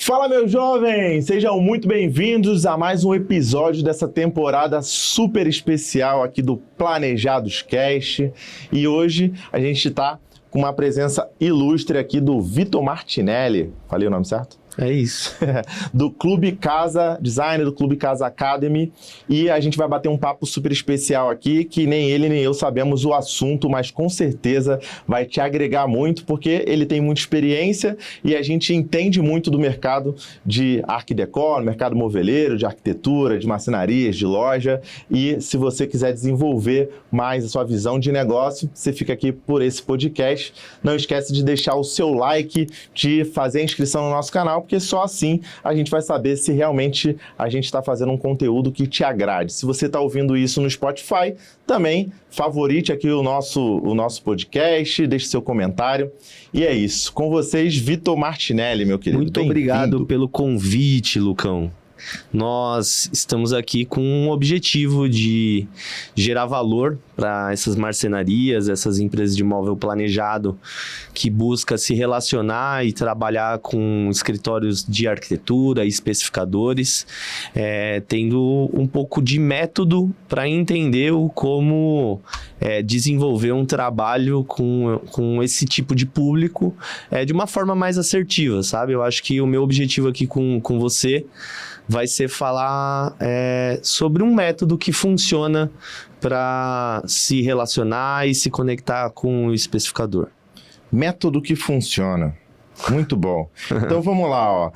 Fala, meus jovens! Sejam muito bem-vindos a mais um episódio dessa temporada super especial aqui do Planejados Cast. E hoje a gente está com uma presença ilustre aqui do Vitor Martinelli. Falei o nome certo? É isso. Do Clube Casa Design, do Clube Casa Academy. E a gente vai bater um papo super especial aqui, que nem ele nem eu sabemos o assunto, mas com certeza vai te agregar muito, porque ele tem muita experiência e a gente entende muito do mercado de arquidecor, mercado moveleiro, de arquitetura, de marcenarias, de loja. E se você quiser desenvolver mais a sua visão de negócio, você fica aqui por esse podcast. Não esquece de deixar o seu like, de fazer a inscrição no nosso canal, porque só assim a gente vai saber se realmente a gente está fazendo um conteúdo que te agrade. Se você está ouvindo isso no Spotify, também favorite aqui o nosso podcast, deixe seu comentário. E é isso. Com vocês, Vitor Martinelli, meu querido. Muito obrigado pelo convite, Lucão. Nós estamos aqui com um objetivo de gerar valor para essas marcenarias, essas empresas de imóvel planejado que busca se relacionar e trabalhar com escritórios de arquitetura, especificadores, tendo um pouco de método para entender como desenvolver um trabalho com esse tipo de público de uma forma mais assertiva, sabe? Eu acho que o meu objetivo aqui com você vai ser falar sobre um método que funciona para se relacionar e se conectar com o especificador. Método que funciona. Muito bom. Então vamos lá, ó.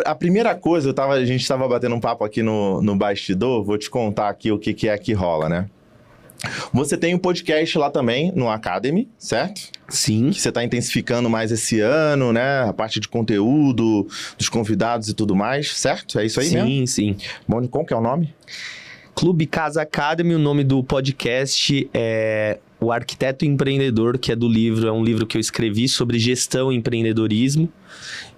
A primeira coisa, a gente estava batendo um papo aqui no bastidor, vou te contar aqui o que é que rola, né? Você tem um podcast lá também, no Academy, certo? Sim. Que você está intensificando mais esse ano, né? A parte de conteúdo, dos convidados e tudo mais, certo? É isso aí mesmo? Sim, sim. Bom, como que é o nome? Clube Casa Academy, o nome do podcast é O Arquiteto Empreendedor, que é do livro, é um livro que eu escrevi sobre gestão e empreendedorismo.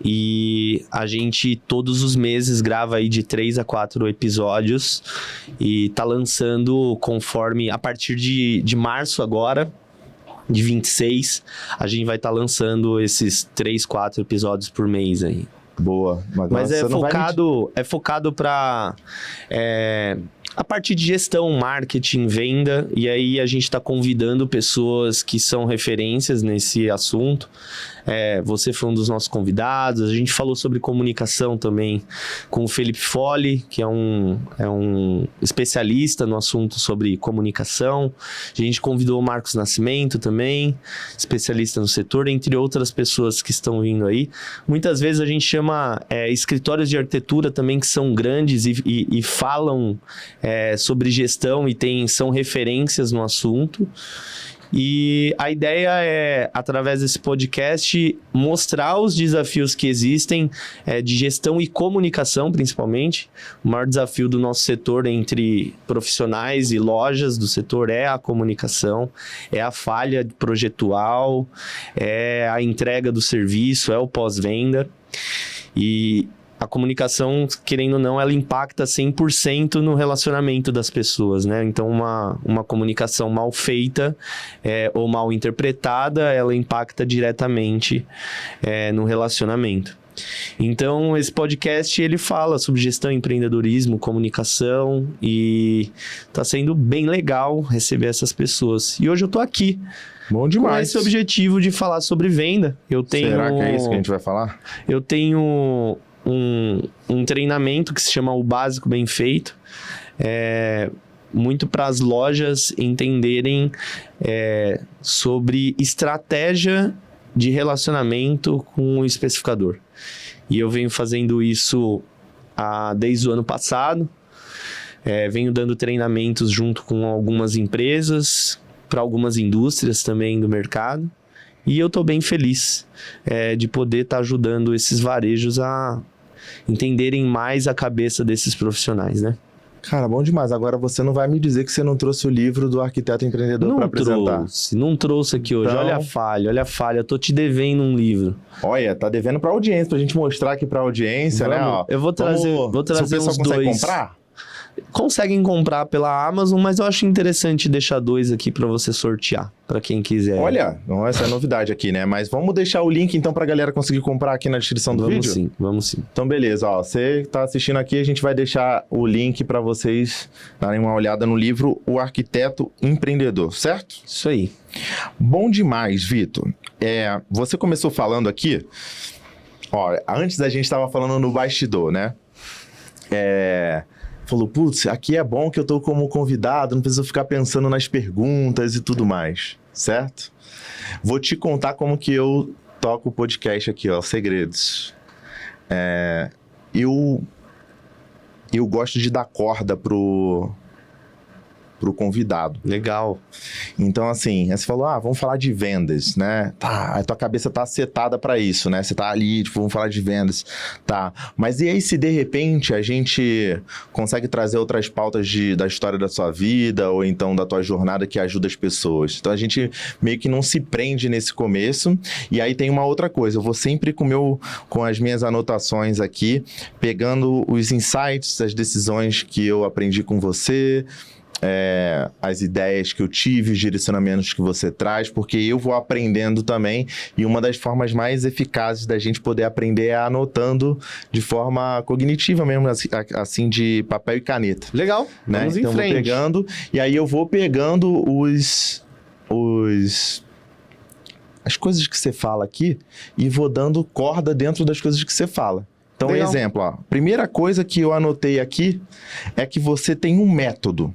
E a gente todos os meses grava aí de 3 a 4 episódios e tá lançando conforme, a partir de março agora, de 26, a gente vai estar lançando esses 3, 4 episódios por mês aí. Boa. Mas é focado para a parte de gestão, marketing, venda, e aí a gente está convidando pessoas que são referências nesse assunto. Você foi um dos nossos convidados. A gente falou sobre comunicação também com o Felipe Folli, que é um especialista no assunto sobre comunicação. A gente convidou o Marcos Nascimento também, especialista no setor, entre outras pessoas que estão vindo aí. Muitas vezes a gente chama escritórios de arquitetura também que são grandes e falam sobre gestão e são referências no assunto. E a ideia é, através desse podcast, mostrar os desafios que existem de gestão e comunicação, principalmente. O maior desafio do nosso setor entre profissionais e lojas do setor é a comunicação, é a falha projetual, é a entrega do serviço, é o pós-venda. E a comunicação, querendo ou não, ela impacta 100% no relacionamento das pessoas, né? Então, uma comunicação mal feita ou mal interpretada, ela impacta diretamente no relacionamento. Então, esse podcast, ele fala sobre gestão, empreendedorismo, comunicação e tá sendo bem legal receber essas pessoas. E hoje eu tô aqui. Bom demais. Com esse objetivo de falar sobre venda. Será que é isso que a gente vai falar? Eu tenho um treinamento que se chama O Básico Bem Feito, muito para as lojas entenderem sobre estratégia de relacionamento com o especificador. E eu venho fazendo isso desde o ano passado, venho dando treinamentos junto com algumas empresas, para algumas indústrias também do mercado. E eu estou bem feliz de poder estar ajudando esses varejos a entenderem mais a cabeça desses profissionais, né? Cara, bom demais. Agora você não vai me dizer que você não trouxe o livro do Arquiteto Empreendedor para apresentar. Não trouxe aqui hoje. Então... Olha a falha. Eu tô te devendo um livro. Olha, tá devendo pra audiência, pra gente mostrar aqui pra audiência, né? Ó, eu vou trazer uns dois. Você consegue comprar? conseguem comprar pela Amazon, mas eu acho interessante deixar 2 aqui para você sortear, para quem quiser. Olha, essa é novidade aqui, né? Mas vamos deixar o link então pra galera conseguir comprar aqui na descrição do vídeo? Vamos sim. Então beleza, ó, você que tá assistindo aqui, a gente vai deixar o link para vocês darem uma olhada no livro O Arquiteto Empreendedor, certo? Isso aí. Bom demais, Vitor. Você começou falando aqui, ó, antes a gente tava falando no bastidor, né? Falou, putz, aqui é bom que eu tô como convidado, não preciso ficar pensando nas perguntas e tudo mais, certo? Vou te contar como que eu toco o podcast aqui, ó, segredos. Eu gosto de dar corda pro convidado. Legal. Então, assim, você falou, vamos falar de vendas, né? Tá, a tua cabeça tá setada para isso, né? Você tá ali, tipo, vamos falar de vendas, tá. Mas e aí se, de repente, a gente consegue trazer outras pautas da história da sua vida ou então da tua jornada que ajuda as pessoas? Então, a gente meio que não se prende nesse começo. E aí tem uma outra coisa, eu vou sempre com as minhas anotações aqui, pegando os insights, as decisões que eu aprendi com você, as ideias que eu tive, os direcionamentos que você traz, porque eu vou aprendendo também, e uma das formas mais eficazes da gente poder aprender é anotando de forma cognitiva mesmo, assim, de papel e caneta. Legal, né? Vamos então em frente. Vou pegando, e aí eu vou pegando as coisas que você fala aqui e vou dando corda dentro das coisas que você fala. Então, Legal. exemplo, ó, primeira coisa que eu anotei aqui é que você tem um método.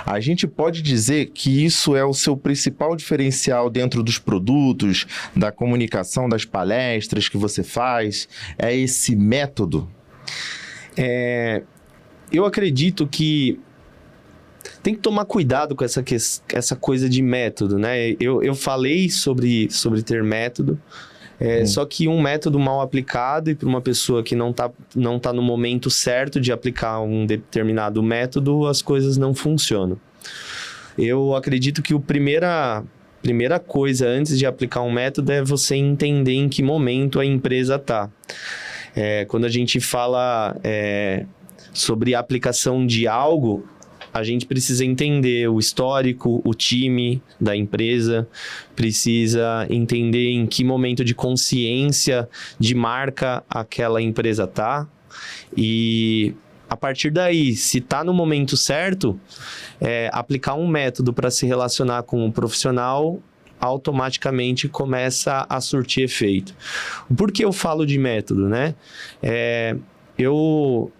A gente pode dizer que isso é o seu principal diferencial dentro dos produtos, da comunicação, das palestras que você faz? É esse método? Eu acredito que tem que tomar cuidado com essa coisa de método, né? Eu falei sobre ter método, só que um método mal aplicado e para uma pessoa que não tá no momento certo de aplicar um determinado método, as coisas não funcionam. Eu acredito que a primeira coisa antes de aplicar um método é você entender em que momento a empresa está. Quando a gente fala sobre a aplicação de algo, a gente precisa entender o histórico, o time da empresa, precisa entender em que momento de consciência de marca aquela empresa tá. E a partir daí, se está no momento certo, aplicar um método para se relacionar com o profissional automaticamente começa a surtir efeito. Por que eu falo de método, né? Eu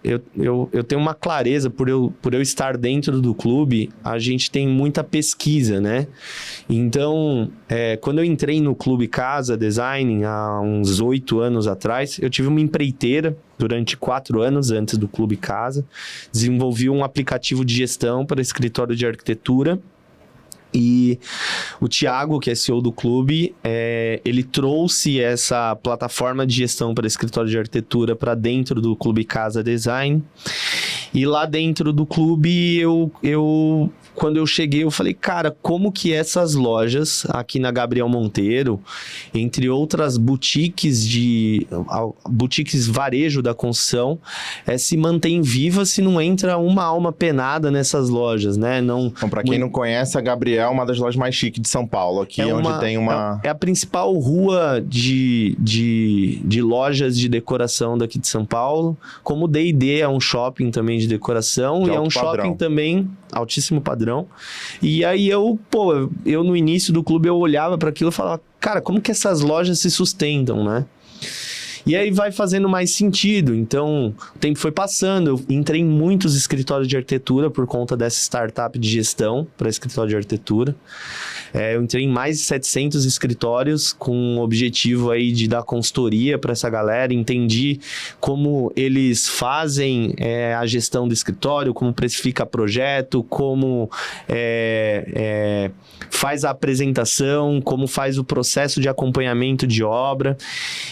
tenho uma clareza, por eu estar dentro do clube, a gente tem muita pesquisa, né? Então, quando eu entrei no Clube Casa Design, há uns 8 anos atrás, eu tive uma empreiteira durante 4 anos antes do Clube Casa, desenvolvi um aplicativo de gestão para escritório de arquitetura. E o Thiago, que é CEO do clube, ele trouxe essa plataforma de gestão para escritório de arquitetura para dentro do Clube Casa Design. E lá dentro do clube, quando eu cheguei, eu falei, cara, como que essas lojas aqui na Gabriel Monteiro, entre outras boutiques varejo da construção, se mantém viva se não entra uma alma penada nessas lojas, né? Então, para quem não conhece, a Gabriel é uma das lojas mais chiques de São Paulo, aqui onde tem uma... É a principal rua de lojas de decoração daqui de São Paulo, como o D&D é um shopping também de decoração, e é um shopping também altíssimo padrão. E aí eu no início do clube eu olhava para aquilo e falava, cara, como que essas lojas se sustentam, né? E aí vai fazendo mais sentido. Então, o tempo foi passando, eu entrei em muitos escritórios de arquitetura por conta dessa startup de gestão para escritório de arquitetura. Eu entrei em mais de 700 escritórios com o objetivo aí de dar consultoria para essa galera, entendi como eles fazem a gestão do escritório, como precifica projeto, como faz a apresentação, como faz o processo de acompanhamento de obra.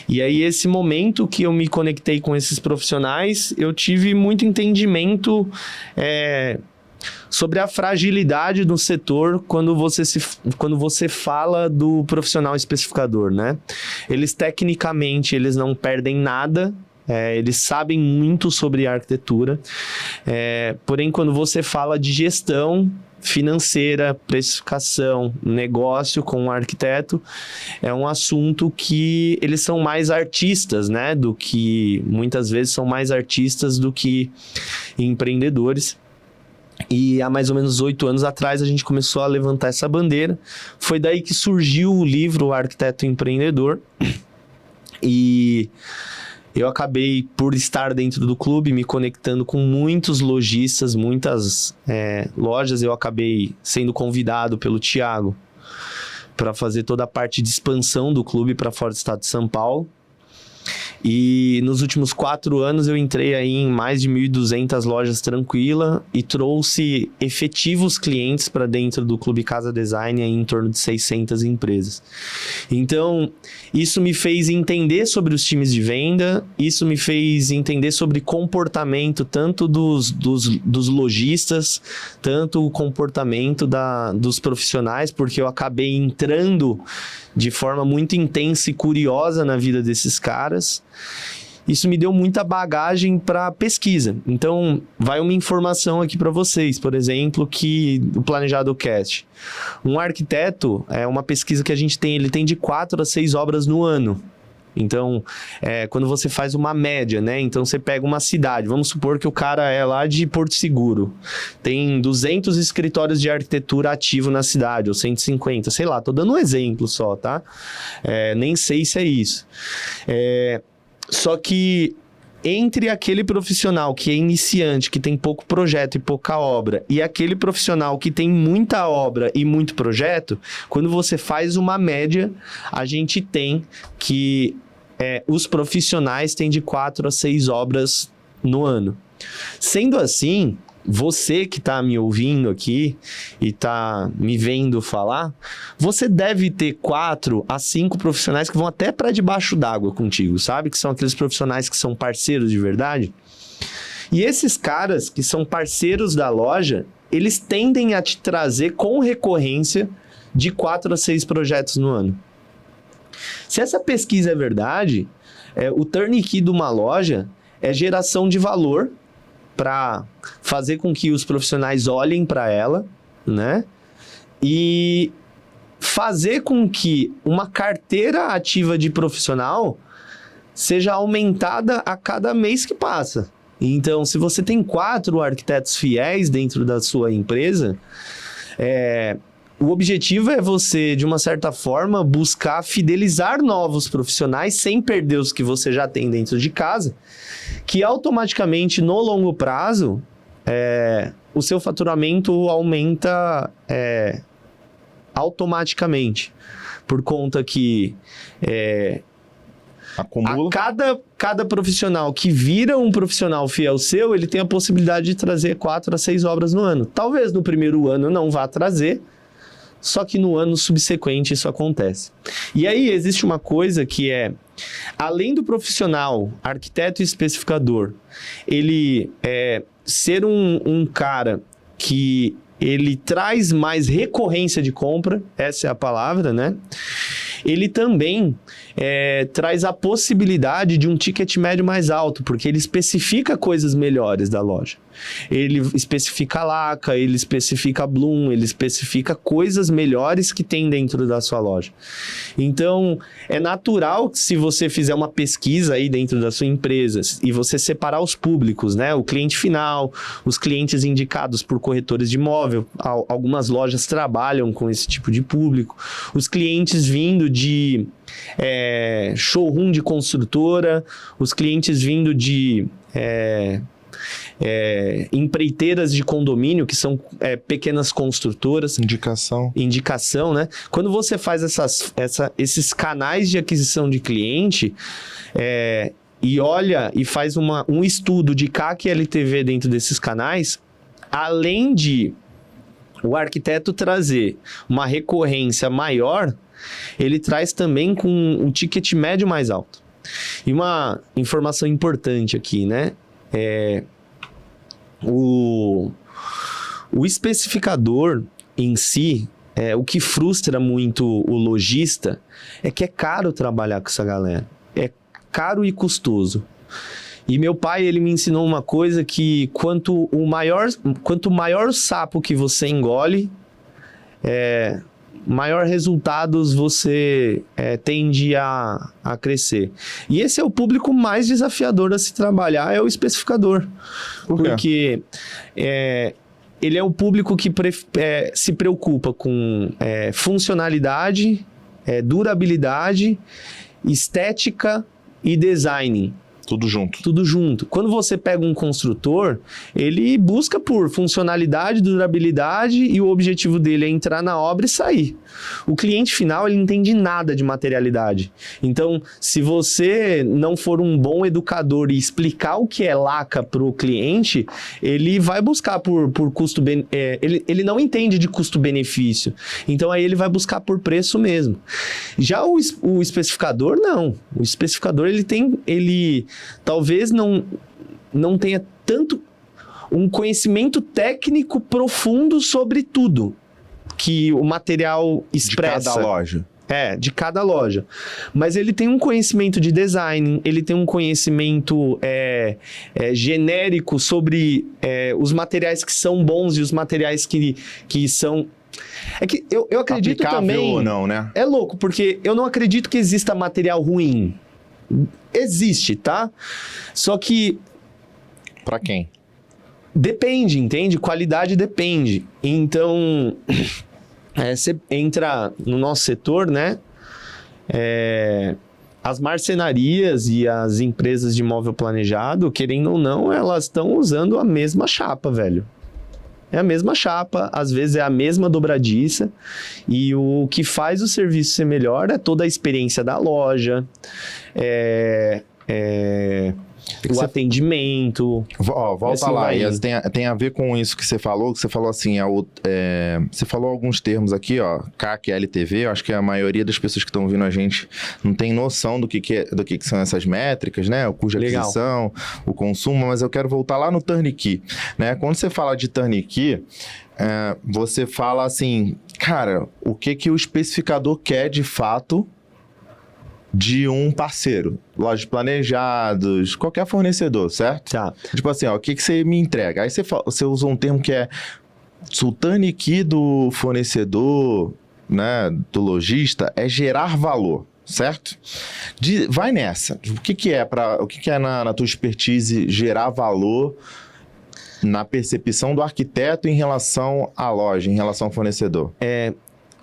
E aí esse momento que eu me conectei com esses profissionais, eu tive muito entendimento sobre a fragilidade do setor quando você fala do profissional especificador, né? Eles tecnicamente não perdem nada Eles sabem muito sobre arquitetura, porém quando você fala de gestão financeira, precificação, negócio com o arquiteto, é um assunto que eles são mais artistas, né? Muitas vezes são mais artistas do que empreendedores. E há mais ou menos 8 anos atrás a gente começou a levantar essa bandeira. Foi daí que surgiu o livro O Arquiteto Empreendedor. E eu acabei, por estar dentro do clube, me conectando com muitos lojistas, muitas lojas. Eu acabei sendo convidado pelo Thiago para fazer toda a parte de expansão do clube para fora do estado de São Paulo. E nos últimos 4 anos eu entrei aí em mais de 1.200 lojas tranquila e trouxe efetivos clientes para dentro do Clube Casa Design aí em torno de 600 empresas. Então, isso me fez entender sobre os times de venda, isso me fez entender sobre comportamento tanto dos lojistas, tanto o comportamento dos profissionais, porque eu acabei entrando de forma muito intensa e curiosa na vida desses caras. Isso me deu muita bagagem para pesquisa. Então, vai uma informação aqui para vocês, por exemplo, que o Planejado Cast. Um arquiteto, uma pesquisa que a gente tem, ele tem de 4 a 6 obras no ano. Então, quando você faz uma média, né? Então, você pega uma cidade, vamos supor que o cara é lá de Porto Seguro, tem 200 escritórios de arquitetura ativo na cidade, ou 150, sei lá, tô dando um exemplo só, tá? Nem sei se é isso. Só que entre aquele profissional que é iniciante, que tem pouco projeto e pouca obra, e aquele profissional que tem muita obra e muito projeto, quando você faz uma média, a gente tem que os profissionais têm de 4 a 6 obras no ano. Sendo assim, você que está me ouvindo aqui e está me vendo falar, você deve ter 4 a 5 profissionais que vão até para debaixo d'água contigo, sabe? Que são aqueles profissionais que são parceiros de verdade. E esses caras que são parceiros da loja, eles tendem a te trazer com recorrência de 4 a 6 projetos no ano. Se essa pesquisa é verdade, o turnkey de uma loja é geração de valor para fazer com que os profissionais olhem para ela, né? E fazer com que uma carteira ativa de profissional seja aumentada a cada mês que passa. Então, se você tem 4 arquitetos fiéis dentro da sua empresa, o objetivo é você, de uma certa forma, buscar fidelizar novos profissionais sem perder os que você já tem dentro de casa, que automaticamente, no longo prazo, o seu faturamento aumenta automaticamente. Por conta que acumula. Cada profissional que vira um profissional fiel seu, ele tem a possibilidade de trazer 4 a 6 obras no ano. Talvez no primeiro ano não vá trazer, só que no ano subsequente isso acontece. E aí existe uma coisa que além do profissional, arquiteto e especificador, ele ser um cara que ele traz mais recorrência de compra, essa é a palavra, né? Ele também traz a possibilidade de um ticket médio mais alto, porque ele especifica coisas melhores da loja. Ele especifica laca, ele especifica bloom, ele especifica coisas melhores que tem dentro da sua loja. Então, é natural que se você fizer uma pesquisa aí dentro da sua empresa e você separar os públicos, né? O cliente final, os clientes indicados por corretores de imóvel, algumas lojas trabalham com esse tipo de público, os clientes vindo de showroom de construtora, os clientes vindo de empreiteiras de condomínio, que são pequenas construtoras. Indicação, né? Quando você faz esses canais de aquisição de cliente e olha e faz um estudo de CAC e LTV dentro desses canais, além de o arquiteto trazer uma recorrência maior, ele traz também com um ticket médio mais alto. E uma informação importante aqui, né? O especificador em si, o que frustra muito o lojista é que é caro trabalhar com essa galera. É caro e custoso. E meu pai, ele me ensinou uma coisa que quanto maior o sapo que você engole, maior resultados você tende a crescer. E esse é o público mais desafiador a se trabalhar, é o especificador. Por quê? Porque ele é o público que se preocupa com funcionalidade, durabilidade, estética e design. Tudo junto. Tudo junto. Quando você pega um construtor, ele busca por funcionalidade, durabilidade e o objetivo dele é entrar na obra e sair. O cliente final, ele não entende nada de materialidade. Então, se você não for um bom educador e explicar o que é laca para o cliente, ele vai buscar por custo... ele não entende de custo-benefício. Então, aí ele vai buscar por preço mesmo. Já o especificador, não. O especificador, ele talvez não tenha tanto um conhecimento técnico profundo sobre tudo que o material expressa. De cada loja. De cada loja. Mas ele tem um conhecimento de design, ele tem um conhecimento genérico sobre os materiais que são bons e os materiais que são... É que eu acredito aplicável também... ou não, né? É louco, porque eu não acredito que exista material ruim. Existe, tá? Só que... Pra quem? Depende, entende? Qualidade depende. Então, você entra no nosso setor, né? As marcenarias e as empresas de imóvel planejado, querendo ou não, elas estão usando a mesma chapa, velho. É a mesma chapa, às vezes é a mesma dobradiça, e o que faz o serviço ser melhor é toda a experiência da loja, o atendimento. Volta lá, tem a ver com isso que você falou assim, você falou alguns termos aqui, ó, CAC, LTV, eu acho que a maioria das pessoas que estão ouvindo a gente não tem noção do que são essas métricas, né, o custo de aquisição, o consumo, mas eu quero voltar lá no turnkey, né, quando você fala de turnkey, você fala assim, cara, o que o especificador quer de fato de um parceiro, lojas planejados, qualquer fornecedor, certo? Tá. Tipo assim, ó, o que você me entrega? Aí você usou um termo que é o turnkey do fornecedor, né, do lojista, é gerar valor, certo? Vai nessa. O que é na tua expertise gerar valor na percepção do arquiteto em relação à loja, em relação ao fornecedor?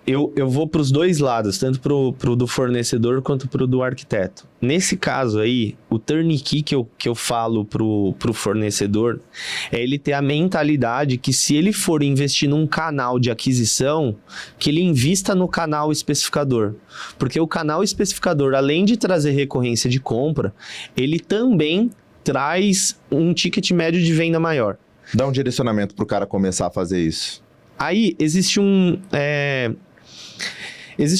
Eu vou para os dois lados, tanto pro do fornecedor quanto pro do arquiteto. Nesse caso aí, o turnkey que eu falo pro fornecedor é ele ter a mentalidade que se ele for investir num canal de aquisição, que ele invista no canal especificador. Porque o canal especificador, além de trazer recorrência de compra, ele também traz um ticket médio de venda maior. Dá um direcionamento pro cara começar a fazer isso. Aí existe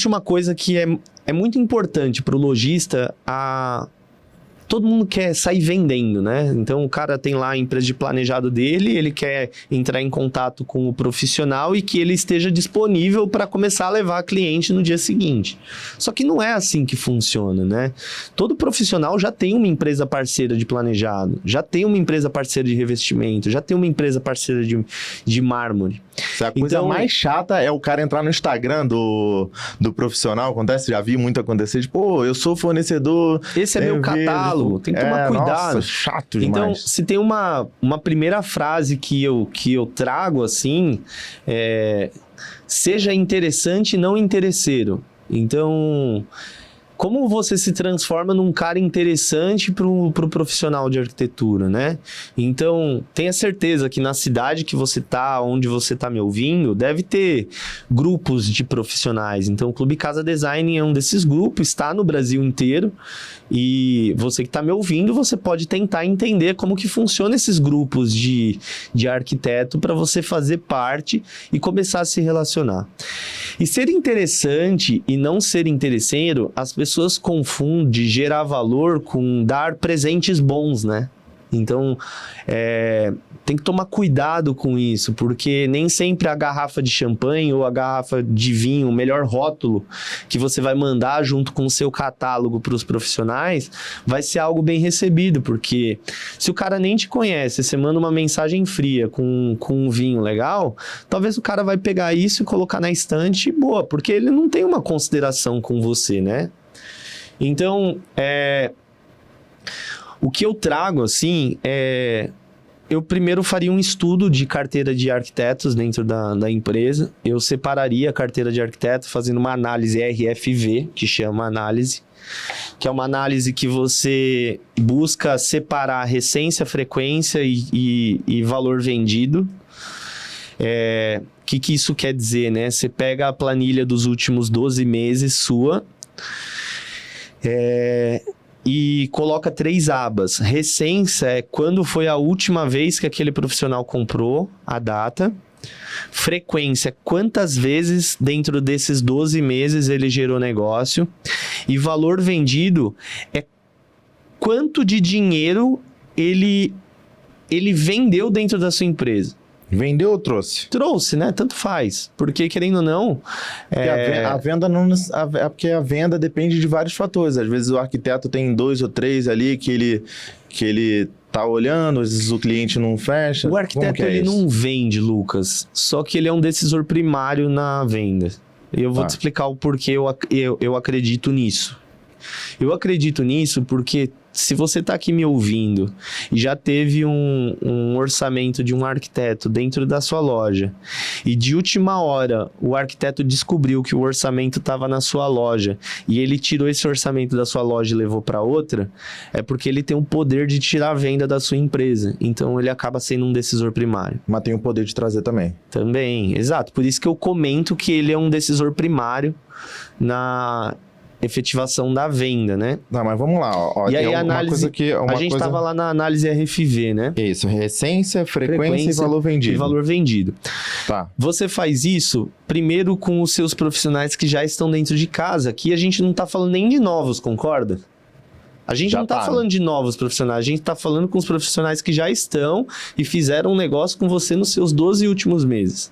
uma coisa que é muito importante para o lojista. Todo mundo quer sair vendendo, né? Então, o cara tem lá a empresa de planejado dele, ele quer entrar em contato com o profissional e que ele esteja disponível para começar a levar cliente no dia seguinte. Só que não é assim que funciona, né? Todo profissional já tem uma empresa parceira de planejado, já tem uma empresa parceira de revestimento, já tem uma empresa parceira de mármore. A coisa mais chata é o cara entrar no Instagram do profissional. Acontece, já vi muito acontecer. Tipo, eu sou fornecedor. Esse é meu catálogo. Tem que tomar cuidado. Nossa, chato demais. Então, se tem uma primeira frase que eu trago assim, seja interessante e não interesseiro. Então, como você se transforma num cara interessante pro profissional de arquitetura, né? Então, tenha certeza que na cidade que você tá, onde você tá me ouvindo, deve ter grupos de profissionais. Então, o Clube Casa Design é um desses grupos, está no Brasil inteiro. E você que está me ouvindo, você pode tentar entender como que funciona esses grupos de arquiteto para você fazer parte e começar a se relacionar. E ser interessante e não ser interesseiro, as pessoas confundem gerar valor com dar presentes bons, né? Então, tem que tomar cuidado com isso, porque nem sempre a garrafa de champanhe ou a garrafa de vinho, o melhor rótulo que você vai mandar junto com o seu catálogo para os profissionais, vai ser algo bem recebido, porque se o cara nem te conhece, você manda uma mensagem fria com um vinho legal, talvez o cara vai pegar isso e colocar na estante e boa, porque ele não tem uma consideração com você, né? Então, o que eu trago, assim, eu primeiro faria um estudo de carteira de arquitetos dentro da empresa. Eu separaria a carteira de arquiteto fazendo uma análise RFV, que chama análise, que é uma análise que você busca separar recência, frequência e valor vendido. O que isso quer dizer, né? Você pega a planilha dos últimos 12 meses sua, e coloca 3 abas. Recência é quando foi a última vez que aquele profissional comprou, a data. Frequência, quantas vezes dentro desses 12 meses ele gerou negócio. E valor vendido é quanto de dinheiro ele vendeu dentro da sua empresa. Vendeu ou trouxe? Trouxe, né? Tanto faz. Porque, querendo ou não... A venda não... Porque a venda depende de vários fatores. Às vezes o arquiteto tem 2 ou 3 ali que ele tá olhando, às vezes o cliente não fecha. O arquiteto, ele não vende, Lucas. Só que ele é um decisor primário na venda. Eu vou te explicar o porquê eu acredito nisso. Eu acredito nisso porque se você está aqui me ouvindo e já teve um orçamento de um arquiteto dentro da sua loja e de última hora o arquiteto descobriu que o orçamento estava na sua loja e ele tirou esse orçamento da sua loja e levou para outra, é porque ele tem o poder de tirar a venda da sua empresa. Então ele acaba sendo um decisor primário. Mas tem o poder de trazer também. Também, exato. Por isso que eu comento que ele é um decisor primário na efetivação da venda, né? Não, mas vamos lá. Ó, e aí a análise, a gente estava lá na análise RFV, né? Isso, recência, frequência e valor vendido. E valor vendido. Tá. Você faz isso primeiro com os seus profissionais que já estão dentro de casa. Aqui a gente não está falando nem de novos, concorda? A gente já não está falando de novos profissionais, a gente está falando com os profissionais que já estão e fizeram um negócio com você nos seus 12 últimos meses.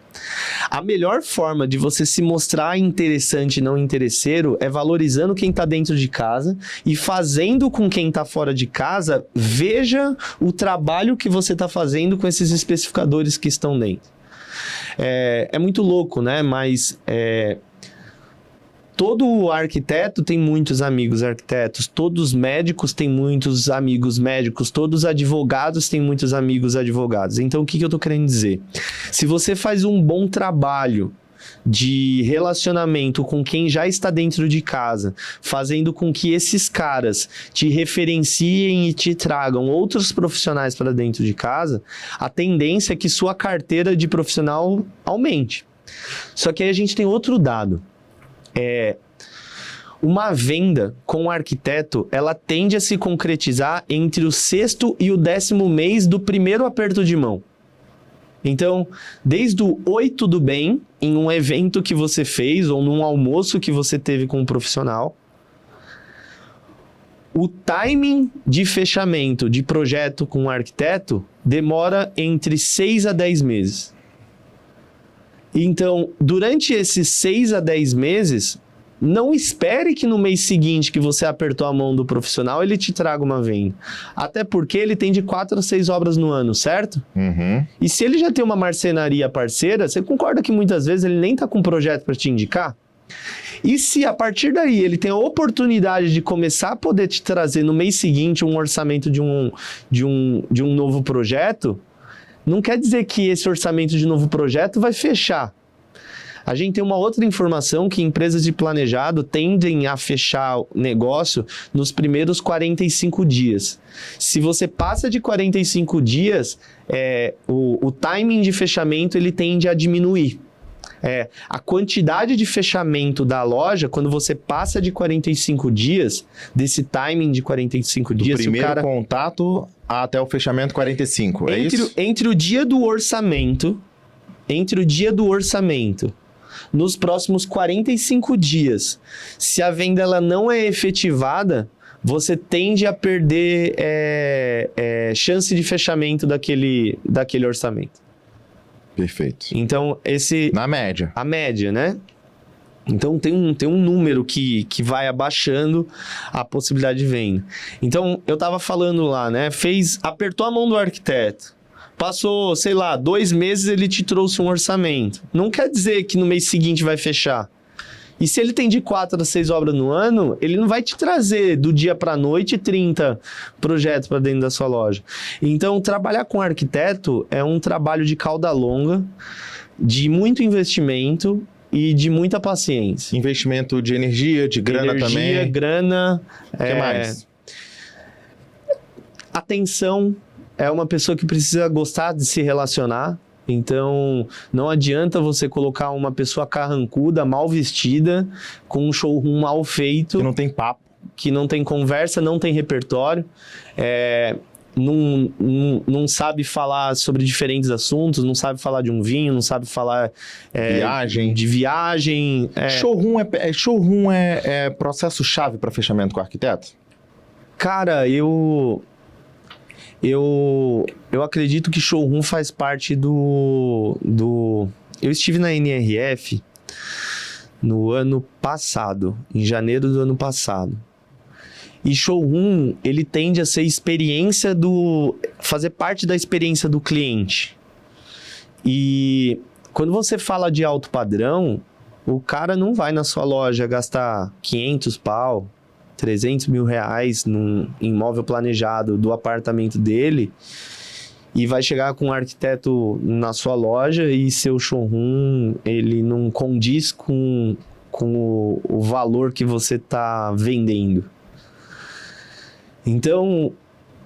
A melhor forma de você se mostrar interessante e não interesseiro é valorizando quem está dentro de casa e fazendo com quem está fora de casa veja o trabalho que você está fazendo com esses especificadores que estão dentro. É muito louco, né? Mas... todo arquiteto tem muitos amigos arquitetos, todos os médicos têm muitos amigos médicos, todos os advogados têm muitos amigos advogados. Então, o que eu tô querendo dizer? Se você faz um bom trabalho de relacionamento com quem já está dentro de casa, fazendo com que esses caras te referenciem e te tragam outros profissionais para dentro de casa, a tendência é que sua carteira de profissional aumente. Só que aí a gente tem outro dado. Uma venda com o arquiteto, ela tende a se concretizar entre o 6º e o 10º mês do primeiro aperto de mão. Então, desde o 8 do bem, em um evento que você fez ou num almoço que você teve com um profissional, o timing de fechamento de projeto com o arquiteto demora entre 6 a 10 meses. Então, durante esses 6 a 10 meses, não espere que no mês seguinte que você apertou a mão do profissional, ele te traga uma venda. Até porque ele tem de 4 a 6 obras no ano, certo? Uhum. E se ele já tem uma marcenaria parceira, você concorda que muitas vezes ele nem está com um projeto para te indicar? E se a partir daí ele tem a oportunidade de começar a poder te trazer no mês seguinte um orçamento de um novo projeto, não quer dizer que esse orçamento de novo projeto vai fechar. A gente tem uma outra informação que empresas de planejado tendem a fechar o negócio nos primeiros 45 dias. Se você passa de 45 dias, o timing de fechamento ele tende a diminuir. A quantidade de fechamento da loja, quando você passa de 45 dias, desse timing de 45 dias... Do primeiro contato até o fechamento 45, é isso? Entre o dia do orçamento, nos próximos 45 dias, se a venda ela não é efetivada, você tende a perder chance de fechamento daquele orçamento. Perfeito. Então, Na média. a média, né? Então, tem um número que vai abaixando a possibilidade de venda. Então, eu tava falando lá, né? Apertou a mão do arquiteto. Passou, sei lá, 2 meses, ele te trouxe um orçamento. Não quer dizer que no mês seguinte vai fechar. E se ele tem de 4 a 6 obras no ano, ele não vai te trazer do dia para a noite 30 projetos para dentro da sua loja. Então, trabalhar com arquiteto é um trabalho de cauda longa, de muito investimento e de muita paciência. Investimento de energia, de grana também. Grana. O que mais? Atenção. É uma pessoa que precisa gostar de se relacionar. Então, não adianta você colocar uma pessoa carrancuda, mal vestida, com um showroom mal feito. Que não tem papo. Que não tem conversa, não tem repertório. Não sabe falar sobre diferentes assuntos, não sabe falar de um vinho, não sabe falar de viagem. Showroom é processo-chave para fechamento com o arquiteto? Cara, eu acredito que showroom faz parte do... Eu estive na NRF no ano passado, em janeiro do ano passado. E showroom, ele tende a ser fazer parte da experiência do cliente. E quando você fala de alto padrão, o cara não vai na sua loja gastar 500 pau, 300 mil reais num imóvel planejado do apartamento dele e vai chegar com um arquiteto na sua loja e seu showroom, ele não condiz com o valor que você está vendendo. Então,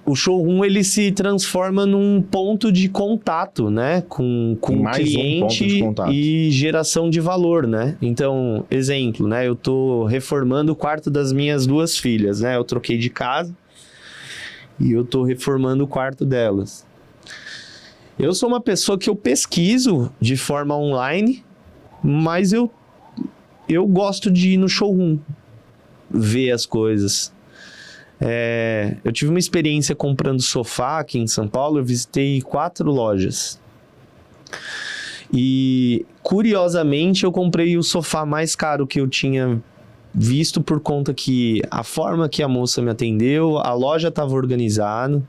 o showroom, ele se transforma num ponto de contato, né? Com o cliente e geração de valor, né? Então, exemplo, né? Eu tô reformando o quarto das minhas 2 filhas, né? Eu troquei de casa e eu tô reformando o quarto delas. Eu sou uma pessoa que eu pesquiso de forma online, mas eu gosto de ir no showroom, ver as coisas. Eu tive uma experiência comprando sofá aqui em São Paulo, eu visitei 4 lojas. E, curiosamente, eu comprei o sofá mais caro que eu tinha visto por conta que a forma que a moça me atendeu, a loja estava organizada,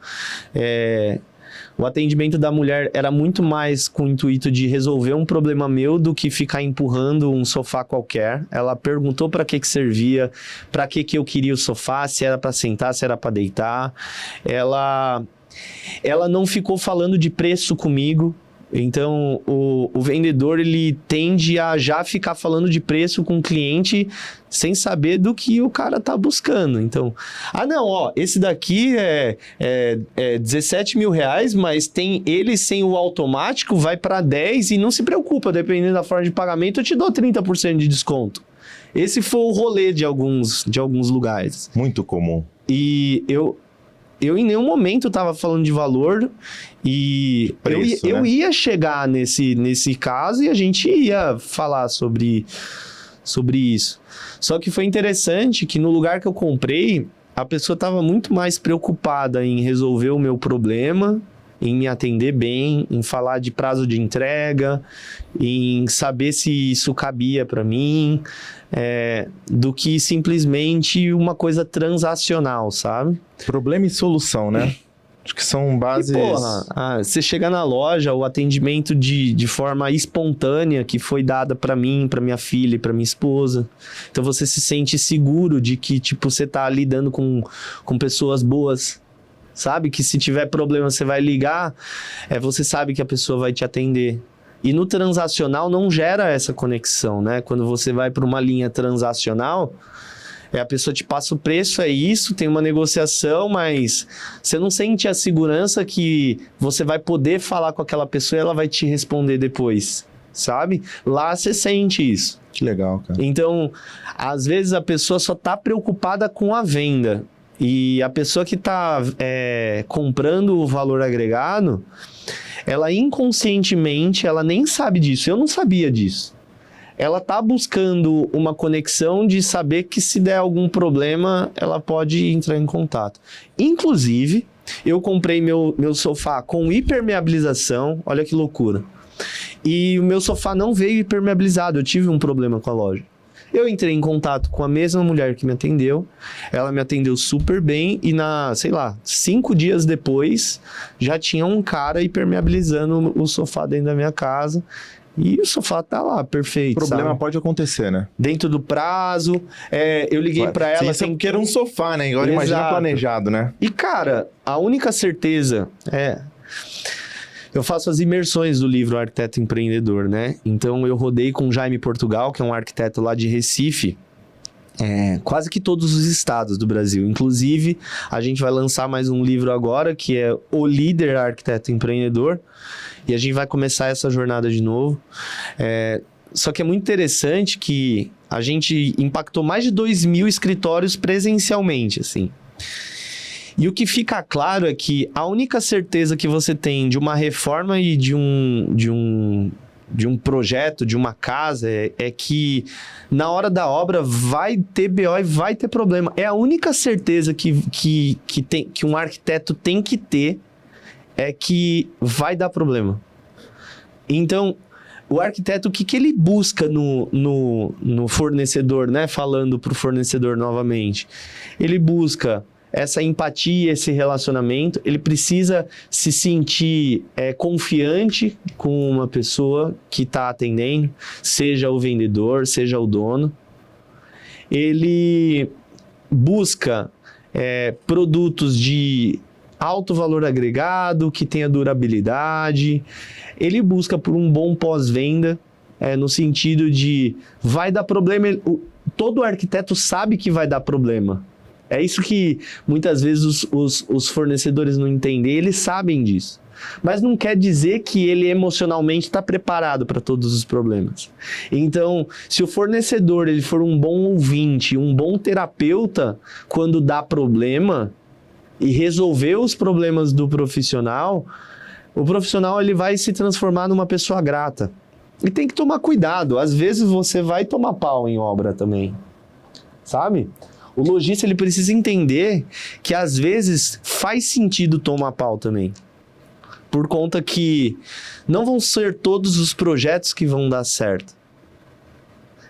o atendimento da mulher era muito mais com o intuito de resolver um problema meu do que ficar empurrando um sofá qualquer. Ela perguntou para que servia, para que eu queria o sofá, se era para sentar, se era para deitar. Ela não ficou falando de preço comigo. Então, o vendedor, ele tende a já ficar falando de preço com o cliente sem saber do que o cara tá buscando. Então, esse daqui é 17 mil reais, mas tem ele sem o automático, vai para 10 e não se preocupa, dependendo da forma de pagamento, eu te dou 30% de desconto. Esse foi o rolê de alguns lugares. Muito comum. E eu em nenhum momento estava falando de valor e preço, eu ia chegar nesse caso e a gente ia falar sobre isso. Só que foi interessante que no lugar que eu comprei, a pessoa estava muito mais preocupada em resolver o meu problema, em me atender bem, em falar de prazo de entrega, em saber se isso cabia para mim, do que simplesmente uma coisa transacional, sabe? Problema e solução, né? Acho que são bases... Você chega na loja, o atendimento de forma espontânea que foi dada para mim, para minha filha e para minha esposa. Então você se sente seguro de que você tá lidando com pessoas boas. Sabe que se tiver problema você vai ligar, você sabe que a pessoa vai te atender. E no transacional não gera essa conexão, né? Quando você vai para uma linha transacional, a pessoa te passa o preço, é isso, tem uma negociação, mas você não sente a segurança que você vai poder falar com aquela pessoa e ela vai te responder depois, sabe? Lá você sente isso. Que legal, cara. Então, às vezes a pessoa só está preocupada com a venda. E a pessoa que está comprando o valor agregado, ela inconscientemente, ela nem sabe disso. Eu não sabia disso. ela tá buscando uma conexão de saber que se der algum problema, ela pode entrar em contato. Inclusive, eu comprei meu sofá com hipermeabilização, olha que loucura. E o meu sofá não veio hipermeabilizado, eu tive um problema com a loja. Eu entrei em contato com a mesma mulher que me atendeu, ela me atendeu super bem e 5 dias depois, já tinha um cara hipermeabilizando o sofá dentro da minha casa. E o sofá tá lá, perfeito. O problema sabe? pode acontecer, né? Dentro do prazo. Eu liguei pra ela. Sim, porque era um sofá, né? Agora imagina planejado, né? E, cara, a única certeza eu faço as imersões do livro Arquiteto Empreendedor, né? Então, eu rodei com o Jaime Portugal, que é um arquiteto lá de Recife, quase que todos os estados do Brasil. Inclusive, a gente vai lançar mais um livro agora, que é O Líder Arquiteto Empreendedor. E a gente vai começar essa jornada de novo. Só que é muito interessante que a gente impactou mais de 2.000 escritórios presencialmente, assim. E o que fica claro é que a única certeza que você tem de uma reforma e de um projeto, de uma casa, é que na hora da obra vai ter BO e vai ter problema. É a única certeza que um arquiteto tem que ter, é que vai dar problema. Então, o arquiteto, o que ele busca no fornecedor, né? Falando para o fornecedor novamente. Ele busca essa empatia, esse relacionamento. Ele precisa se sentir confiante com uma pessoa que está atendendo, seja o vendedor, seja o dono. Ele busca produtos de alto valor agregado, que tenha durabilidade. Ele busca por um bom pós-venda, no sentido de vai dar problema. Todo arquiteto sabe que vai dar problema. É isso que muitas vezes os fornecedores não entendem. Eles sabem disso. Mas não quer dizer que ele emocionalmente está preparado para todos os problemas. Então, se o fornecedor ele for um bom ouvinte, um bom terapeuta, quando dá problema e resolver os problemas do profissional, o profissional ele vai se transformar numa pessoa grata. E tem que tomar cuidado. Às vezes você vai tomar pau em obra também. Sabe? O lojista ele precisa entender que às vezes faz sentido tomar pau também. Por conta que não vão ser todos os projetos que vão dar certo.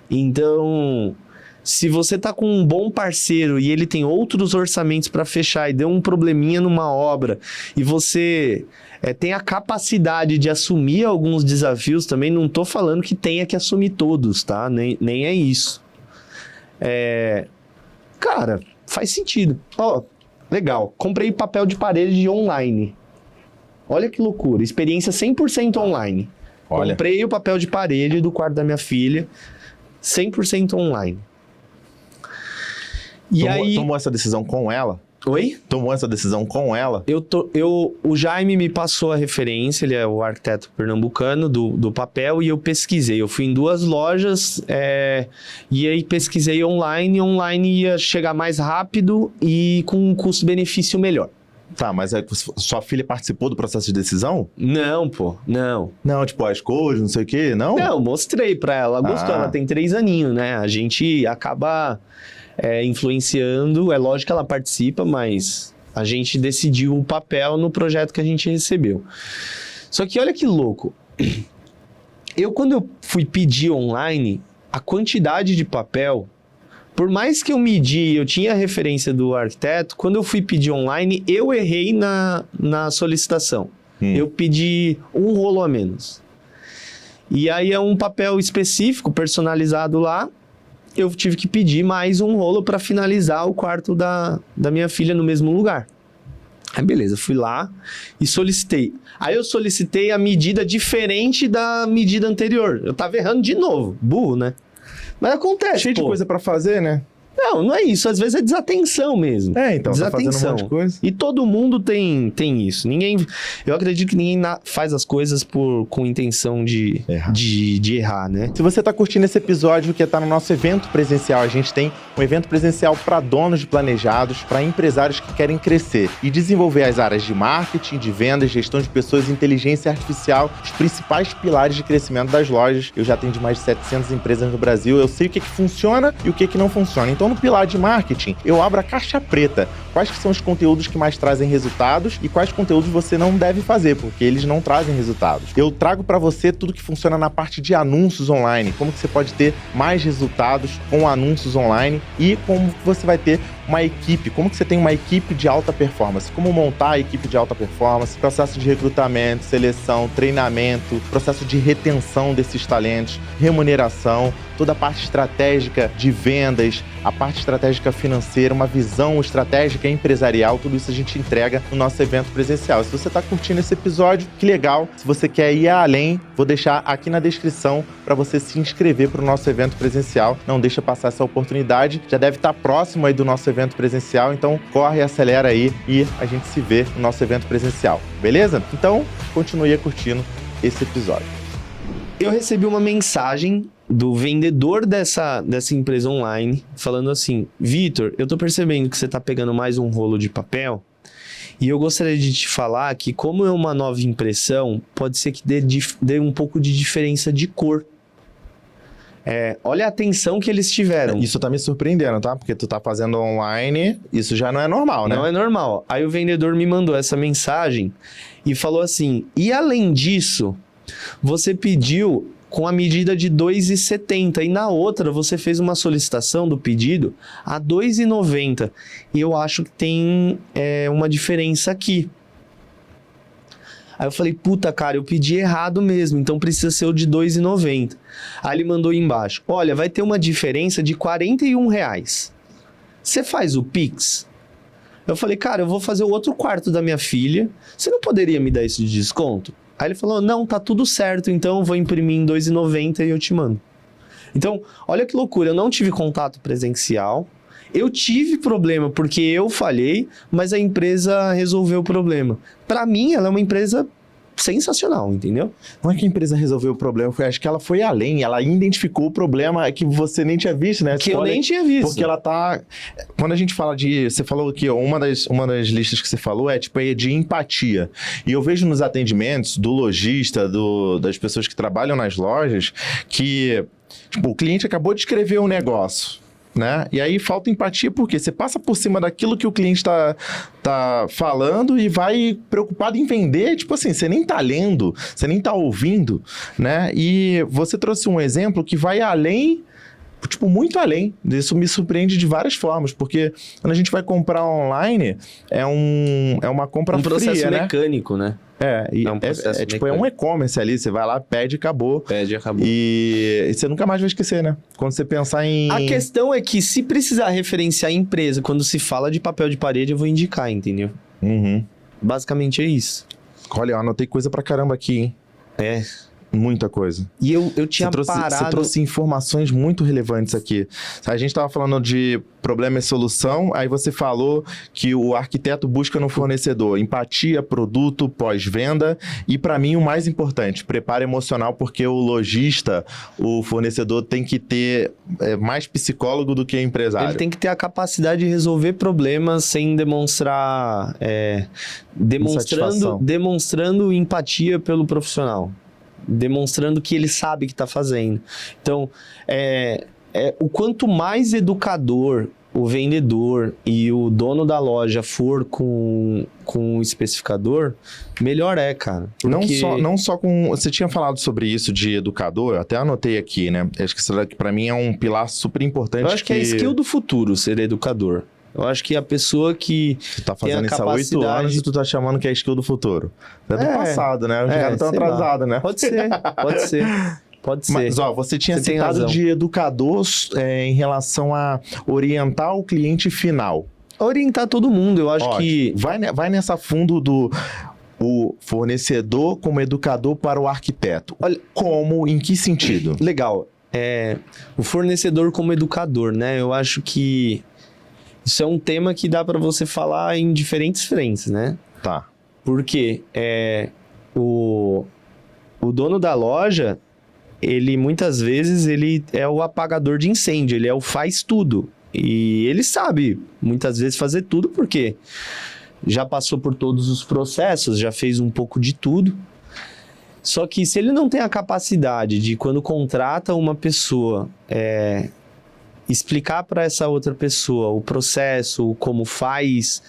Então, se você tá com um bom parceiro e ele tem outros orçamentos para fechar e deu um probleminha numa obra e você tem a capacidade de assumir alguns desafios também, não tô falando que tenha que assumir todos, tá? Nem é isso. Cara, faz sentido. Legal. Comprei papel de parede online. Olha que loucura. Experiência 100% online. Olha. Comprei o papel de parede do quarto da minha filha. 100% online. E aí... Tomou essa decisão com ela? Oi? Tomou essa decisão com ela? O Jaime me passou a referência, ele é o arquiteto pernambucano do papel, e eu pesquisei. Eu fui em 2 lojas, e aí pesquisei online, e online ia chegar mais rápido e com um custo-benefício melhor. Tá, mas sua filha participou do processo de decisão? Não, pô, não. Não, tipo, as cores, não sei o quê, não? Não, mostrei pra ela, ela gostou, ela tem 3 aninhos, né? A gente acaba... influenciando, é lógico que ela participa, mas a gente decidiu o papel no projeto que a gente recebeu. Só que olha que louco, quando eu fui pedir online, a quantidade de papel, por mais que eu medi, eu tinha a referência do arquiteto, quando eu fui pedir online, eu errei na solicitação. Eu pedi um rolo a menos. E aí é um papel específico, personalizado lá, eu tive que pedir mais um rolo para finalizar o quarto da minha filha no mesmo lugar. Aí beleza, fui lá e solicitei. Aí eu solicitei a medida diferente da medida anterior. Eu tava errando de novo. Burro, né? Mas acontece, Cheio de coisa para fazer, né? Não é isso. Às vezes é desatenção mesmo. Então, tá fazendo um monte de coisa. E todo mundo tem isso. Eu acredito que ninguém faz as coisas com intenção de errar, né? Se você tá curtindo esse episódio, que tá no nosso evento presencial, a gente tem um evento presencial para donos de planejados, para empresários que querem crescer e desenvolver as áreas de marketing, de vendas, gestão de pessoas e inteligência artificial, os principais pilares de crescimento das lojas. Eu já atendi mais de 700 empresas no Brasil, eu sei o que funciona e o que não funciona. Então, no pilar de marketing, eu abro a caixa preta. Quais que são os conteúdos que mais trazem resultados e quais conteúdos você não deve fazer, porque eles não trazem resultados. Eu trago para você tudo que funciona na parte de anúncios online, como que você pode ter mais resultados com anúncios online e como você vai ter uma equipe, como que você tem uma equipe de alta performance, como montar a equipe de alta performance, processo de recrutamento, seleção, treinamento, processo de retenção desses talentos, remuneração, toda a parte estratégica de vendas, a parte estratégica financeira, uma visão estratégica empresarial, tudo isso a gente entrega no nosso evento presencial. Se você está curtindo esse episódio, que legal. Se você quer ir além, vou deixar aqui na descrição para você se inscrever para o nosso evento presencial. Não deixa passar essa oportunidade. Já deve estar próximo aí do nosso evento presencial, então corre, acelera aí e a gente se vê no nosso evento presencial, beleza? Então, continue curtindo esse episódio. Eu recebi uma mensagem do vendedor dessa empresa online, falando assim: Vitor, eu tô percebendo que você tá pegando mais um rolo de papel e eu gostaria de te falar que, como é uma nova impressão, pode ser que dê um pouco de diferença de cor. Olha a atenção que eles tiveram. Isso tá me surpreendendo, tá? Porque tu tá fazendo online, isso já não é normal, né? Não é normal. Aí o vendedor me mandou essa mensagem e falou assim: e além disso, você pediu com a medida de 2,70 e na outra você fez uma solicitação do pedido a 2,90 e eu acho que tem uma diferença aqui. Aí eu falei: puta, cara, eu pedi errado mesmo, então precisa ser o de 2,90. Aí ele mandou embaixo: olha, vai ter uma diferença de R$41. Você faz o Pix? Eu falei: cara, eu vou fazer o outro quarto da minha filha, você não poderia me dar esse desconto? Aí ele falou: não, tá tudo certo, então eu vou imprimir em 2,90 e eu te mando. Então, olha que loucura, eu não tive contato presencial, eu tive problema porque eu falhei, mas a empresa resolveu o problema. Para mim, ela é uma empresa sensacional, entendeu? Não é que a empresa resolveu o problema, acho que ela foi além, ela identificou o problema que você nem tinha visto, né? Que eu nem tinha visto. Porque ela tá... Quando a gente fala você falou aqui, ó, uma das listas que você falou é de empatia. E eu vejo nos atendimentos do lojista, das pessoas que trabalham nas lojas, que o cliente acabou de escrever um negócio, né? E aí falta empatia porque você passa por cima daquilo que o cliente tá falando e vai preocupado em vender, tipo assim, você nem tá lendo, você nem tá ouvindo, né? E você trouxe um exemplo que vai além, tipo, muito além. Isso me surpreende de várias formas, porque quando a gente vai comprar online, é uma compra fria, processo mecânico, né? É um e-commerce ali, você vai lá, pede e acabou. Pede e acabou. E você nunca mais vai esquecer, né? Quando você pensar em... A questão é que se precisar referenciar a empresa, quando se fala de papel de parede, eu vou indicar, entendeu? Uhum. Basicamente é isso. Olha, eu anotei coisa pra caramba aqui, hein? Muita coisa. E eu tinha parado... Você trouxe informações muito relevantes aqui. A gente estava falando de problema e solução, aí você falou que o arquiteto busca no fornecedor empatia, produto, pós-venda e, para mim, o mais importante, preparo emocional, porque o lojista, o fornecedor, tem que ter mais psicólogo do que empresário. Ele tem que ter a capacidade de resolver problemas sem demonstrar... demonstrando empatia pelo profissional. Demonstrando que ele sabe o que está fazendo. Então, o quanto mais educador o vendedor e o dono da loja for com o especificador, melhor cara. Porque... Não só com... Você tinha falado sobre isso de educador, eu até anotei aqui, né? Acho que isso daqui, pra mim, é um pilar super importante. Eu acho que é a skill do futuro, ser educador. Eu acho que a pessoa que tu tá fazendo isso há 8 anos e tu tá chamando que é skill do futuro. É do passado, né? Os caras estão atrasados, né? Pode ser. Mas, ó, você tinha citado de educador em relação a orientar o cliente final. Orientar todo mundo, eu acho que... Vai nessa fundo do... O fornecedor como educador para o arquiteto. Olha, como? Em que sentido? Legal. o fornecedor como educador, né? Eu acho que isso é um tema que dá para você falar em diferentes frentes, né? Tá. Porque o dono da loja, ele muitas vezes ele é o apagador de incêndio, ele é o faz tudo. E ele sabe muitas vezes fazer tudo porque já passou por todos os processos, já fez um pouco de tudo. Só que se ele não tem a capacidade de, quando contrata uma pessoa, explicar para essa outra pessoa o processo, como faz,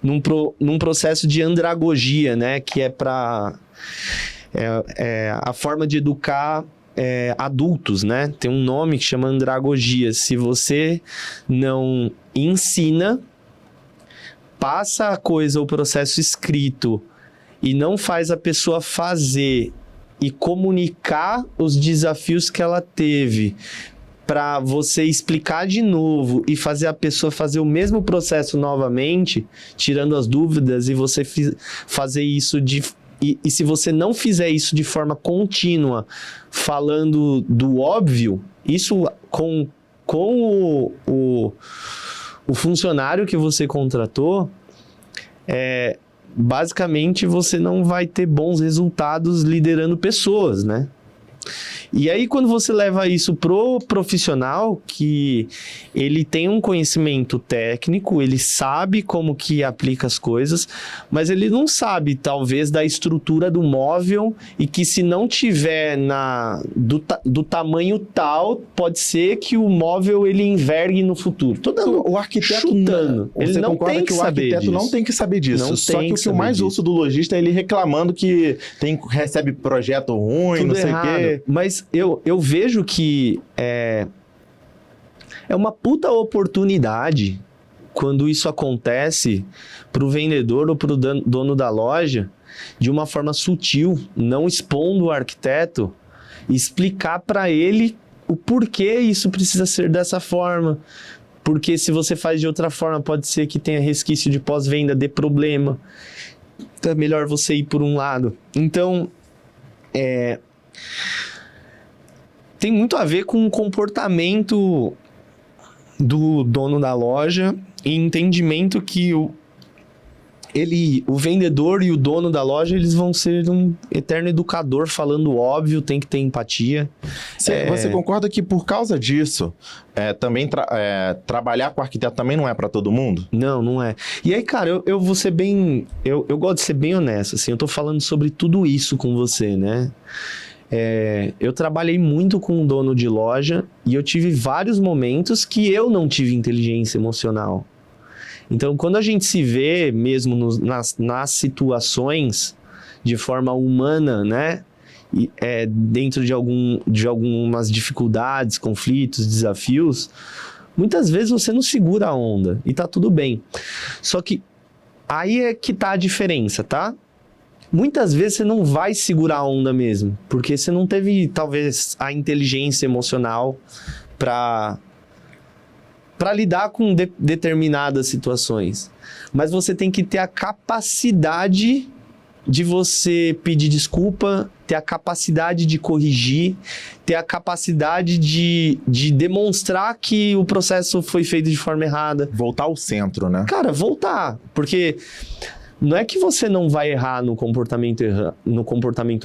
num processo de andragogia, né? Que é para a forma de educar adultos, né? Tem um nome que chama andragogia. Se você não ensina, passa a coisa, o processo escrito, e não faz a pessoa fazer e comunicar os desafios que ela teve para você explicar de novo e fazer a pessoa fazer o mesmo processo novamente, tirando as dúvidas, e você fazer isso e se você não fizer isso de forma contínua, falando do óbvio, isso com o funcionário que você contratou, basicamente você não vai ter bons resultados liderando pessoas, né? E aí, quando você leva isso pro profissional, que ele tem um conhecimento técnico, ele sabe como que aplica as coisas, mas ele não sabe, talvez, da estrutura do móvel, e que se não tiver do tamanho tal, pode ser que o móvel ele envergue no futuro. O arquiteto chutando. Ele Ele não não concorda tem que que o saber arquiteto não disso. tem que saber disso. Não Só tem que o que que eu saber mais disso. ouço do lojista é ele reclamando que recebe projeto ruim, Tudo não sei o errado. quê. Mas eu vejo que é uma puta oportunidade quando isso acontece pro vendedor ou pro dono da loja, de uma forma sutil, não expondo o arquiteto, explicar para ele o porquê isso precisa ser dessa forma. Porque se você faz de outra forma, pode ser que tenha resquício de pós-venda, dê problema. Então é melhor você ir por um lado. Então, tem muito a ver com o comportamento do dono da loja e entendimento que o vendedor e o dono da loja, eles vão ser um eterno educador, falando óbvio, tem que ter empatia. Você concorda que por causa disso, também trabalhar com arquiteto também não é para todo mundo? Não é. E aí, cara, eu vou ser bem... Eu gosto de ser bem honesto, assim, eu tô falando sobre tudo isso com você, né? Eu trabalhei muito com um dono de loja e eu tive vários momentos que eu não tive inteligência emocional. Então, quando a gente se vê mesmo nas situações de forma humana, né? Dentro de algumas dificuldades, conflitos, desafios, muitas vezes você não segura a onda e tá tudo bem. Só que aí é que tá a diferença, tá? Muitas vezes você não vai segurar a onda mesmo, porque você não teve, talvez, a inteligência emocional para lidar com determinadas situações. Mas você tem que ter a capacidade de você pedir desculpa, ter a capacidade de corrigir, ter a capacidade de demonstrar que o processo foi feito de forma errada. Voltar ao centro, né? Cara, voltar, porque... Não é que você não vai errar no comportamento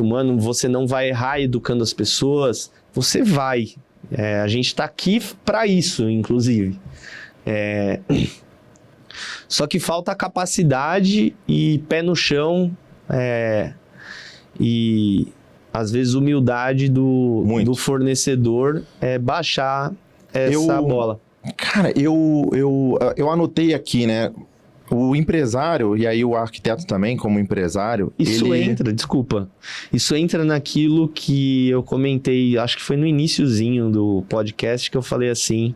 humano, você não vai errar educando as pessoas, você vai. A gente está aqui para isso, inclusive. Só que falta capacidade e pé no chão, e às vezes humildade do fornecedor, baixar essa bola. Cara, eu anotei aqui, né? O empresário, e aí o arquiteto também, como empresário... Isso entra naquilo que eu comentei, acho que foi no iniciozinho do podcast, que eu falei assim,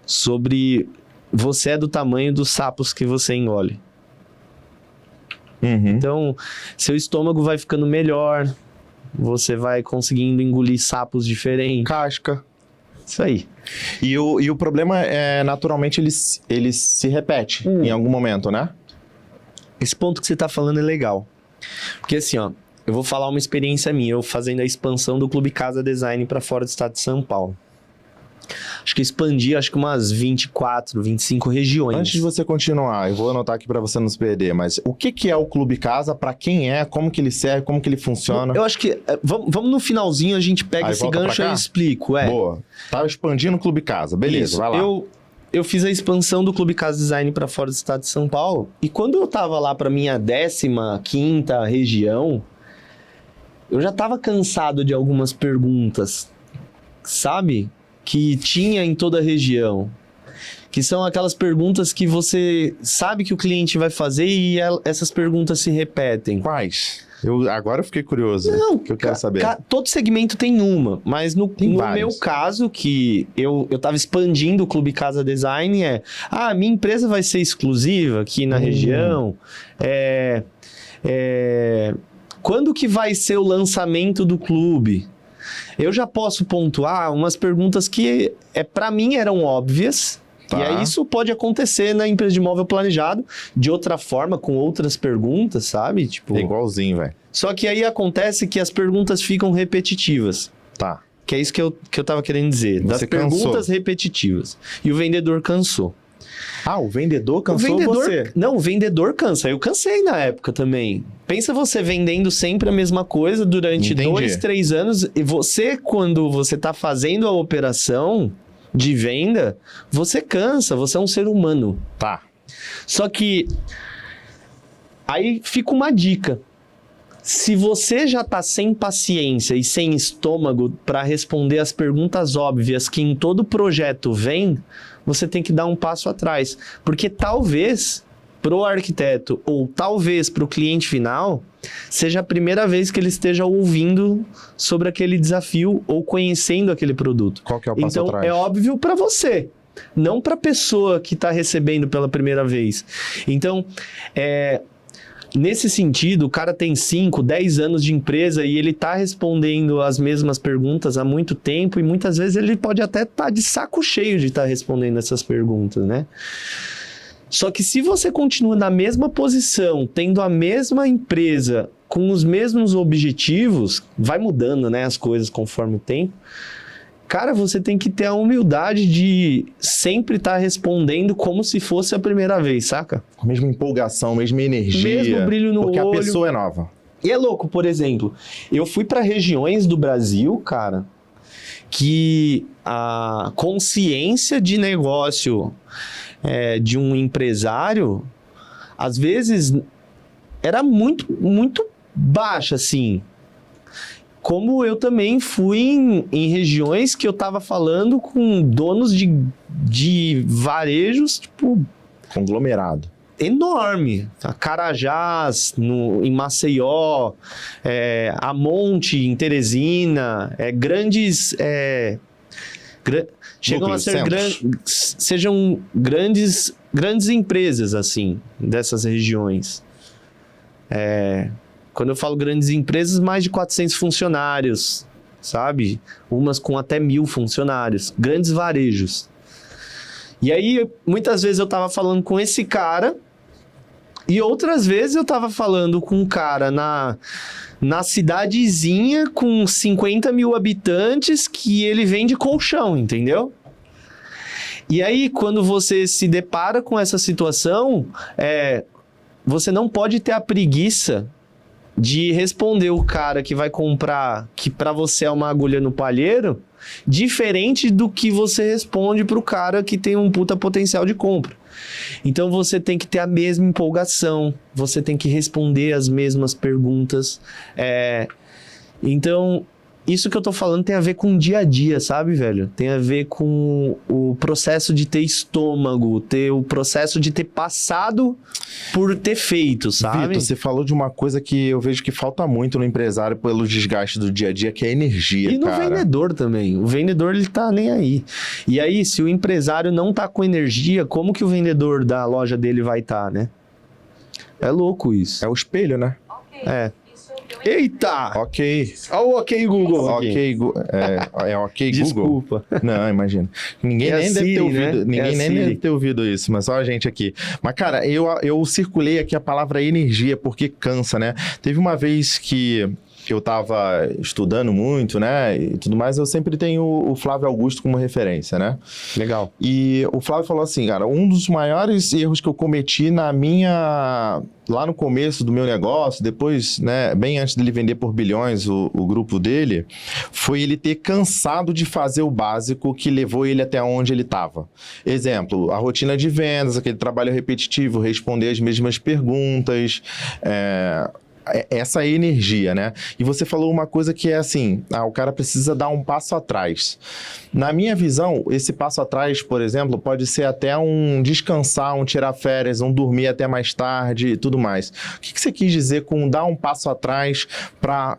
sobre você é do tamanho dos sapos que você engole. Uhum. Então, seu estômago vai ficando melhor, você vai conseguindo engolir sapos diferentes. Casca. Isso aí. E o problema naturalmente, ele se repete em algum momento, né? Esse ponto que você tá falando é legal. Porque assim, ó, eu vou falar uma experiência minha, eu fazendo a expansão do Clube Casa Design para fora do estado de São Paulo. Acho que eu expandi, umas 24, 25 regiões. Antes de você continuar, eu vou anotar aqui para você não se perder, mas o que é o Clube Casa, para quem é, como que ele serve, como que ele funciona? Eu acho que, vamos no finalzinho, a gente pega esse gancho e eu explico. Boa, tava expandindo o Clube Casa, beleza, isso, vai lá. Eu fiz a expansão do Clube Casa Design para fora do estado de São Paulo, e quando eu tava lá para minha 15ª região, eu já tava cansado de algumas perguntas, sabe? Que tinha em toda a região. Que são aquelas perguntas que você sabe que o cliente vai fazer e essas perguntas se repetem. Quais? Agora eu fiquei curioso. Não, que eu quero saber. Todo segmento tem uma, mas no meu caso, que eu tava expandindo o Clube Casa Design, minha empresa vai ser exclusiva aqui na região. Quando que vai ser o lançamento do clube? Eu já posso pontuar umas perguntas que, para mim, eram óbvias. Tá. E aí isso pode acontecer na empresa de imóvel planejado, de outra forma, com outras perguntas, sabe? Tipo, é igualzinho, velho. Só que aí acontece que as perguntas ficam repetitivas. Tá. Que é isso que eu tava querendo dizer. Você das perguntas repetitivas. E o vendedor cansou. Ah, o vendedor cansou você? Não, o vendedor cansa. Eu cansei na época também. Pensa você vendendo sempre a mesma coisa durante 2, 3 anos. E você, quando você tá fazendo a operação de venda, você cansa. Você é um ser humano. Tá. Só que aí fica uma dica. Se você já tá sem paciência e sem estômago para responder as perguntas óbvias que em todo projeto vem, você tem que dar um passo atrás. Porque talvez pro arquiteto ou talvez pro cliente final seja a primeira vez que ele esteja ouvindo sobre aquele desafio ou conhecendo aquele produto. Qual que é o passo atrás? Então é óbvio para você, não para a pessoa que está recebendo pela primeira vez. Então, nesse sentido, o cara tem 5, 10 anos de empresa e ele tá respondendo as mesmas perguntas há muito tempo e muitas vezes ele pode até estar de saco cheio de estar respondendo essas perguntas, né? Só que se você continua na mesma posição, tendo a mesma empresa, com os mesmos objetivos, vai mudando, né, as coisas conforme o tempo. Cara, você tem que ter a humildade de sempre estar respondendo como se fosse a primeira vez, saca? Com a mesma empolgação, mesma energia. Mesmo brilho no olho. Porque a pessoa é nova. E é louco, por exemplo, eu fui para regiões do Brasil, cara, que a consciência de negócio de um empresário, às vezes, era muito, muito baixa, assim. Como eu também fui em regiões que eu tava falando com donos de varejos, tipo... Conglomerado. Enorme. Carajás, em Maceió, Amonte, em Teresina, grandes... chegam a ser sejam grandes empresas, assim, dessas regiões. Quando eu falo grandes empresas, mais de 400 funcionários, sabe? Umas com até 1.000 funcionários. Grandes varejos. E aí, muitas vezes eu tava falando com esse cara e outras vezes eu tava falando com um cara na cidadezinha com 50 mil habitantes que ele vende colchão, entendeu? E aí, quando você se depara com essa situação, você não pode ter a preguiça de responder o cara que vai comprar, que para você é uma agulha no palheiro, diferente do que você responde pro cara que tem um puta potencial de compra. Então você tem que ter a mesma empolgação, você tem que responder as mesmas perguntas. Então, isso que eu tô falando tem a ver com o dia a dia, sabe, velho? Tem a ver com o processo de ter estômago, o processo de ter passado por ter feito, sabe? Vitor, você falou de uma coisa que eu vejo que falta muito no empresário pelo desgaste do dia a dia, que é a energia, e no vendedor também. O vendedor, ele tá nem aí. E aí, se o empresário não tá com energia, como que o vendedor da loja dele vai estar, né? É louco isso. É o espelho, né? É. Eita! Ok. Olha o ok Google aqui. Ok, é ok, Google? Desculpa. Não, imagina. Ninguém É a nem deve ter Siri, ouvido, né? ninguém É a nem Siri. deve ter ouvido isso, mas só a gente aqui. Mas, cara, eu circulei aqui a palavra energia, porque cansa, né? Teve uma vez que eu tava estudando muito, né, e tudo mais, eu sempre tenho o Flávio Augusto como referência, né? Legal. E o Flávio falou assim, cara, um dos maiores erros que eu cometi lá no começo do meu negócio, depois, né, bem antes dele vender por bilhões o grupo dele, foi ele ter cansado de fazer o básico que levou ele até onde ele estava. Exemplo, a rotina de vendas, aquele trabalho repetitivo, responder as mesmas perguntas, essa energia, né? E você falou uma coisa que é assim, o cara precisa dar um passo atrás. Na minha visão, esse passo atrás, por exemplo, pode ser até um descansar, um tirar férias, um dormir até mais tarde e tudo mais. O que você quis dizer com dar um passo atrás para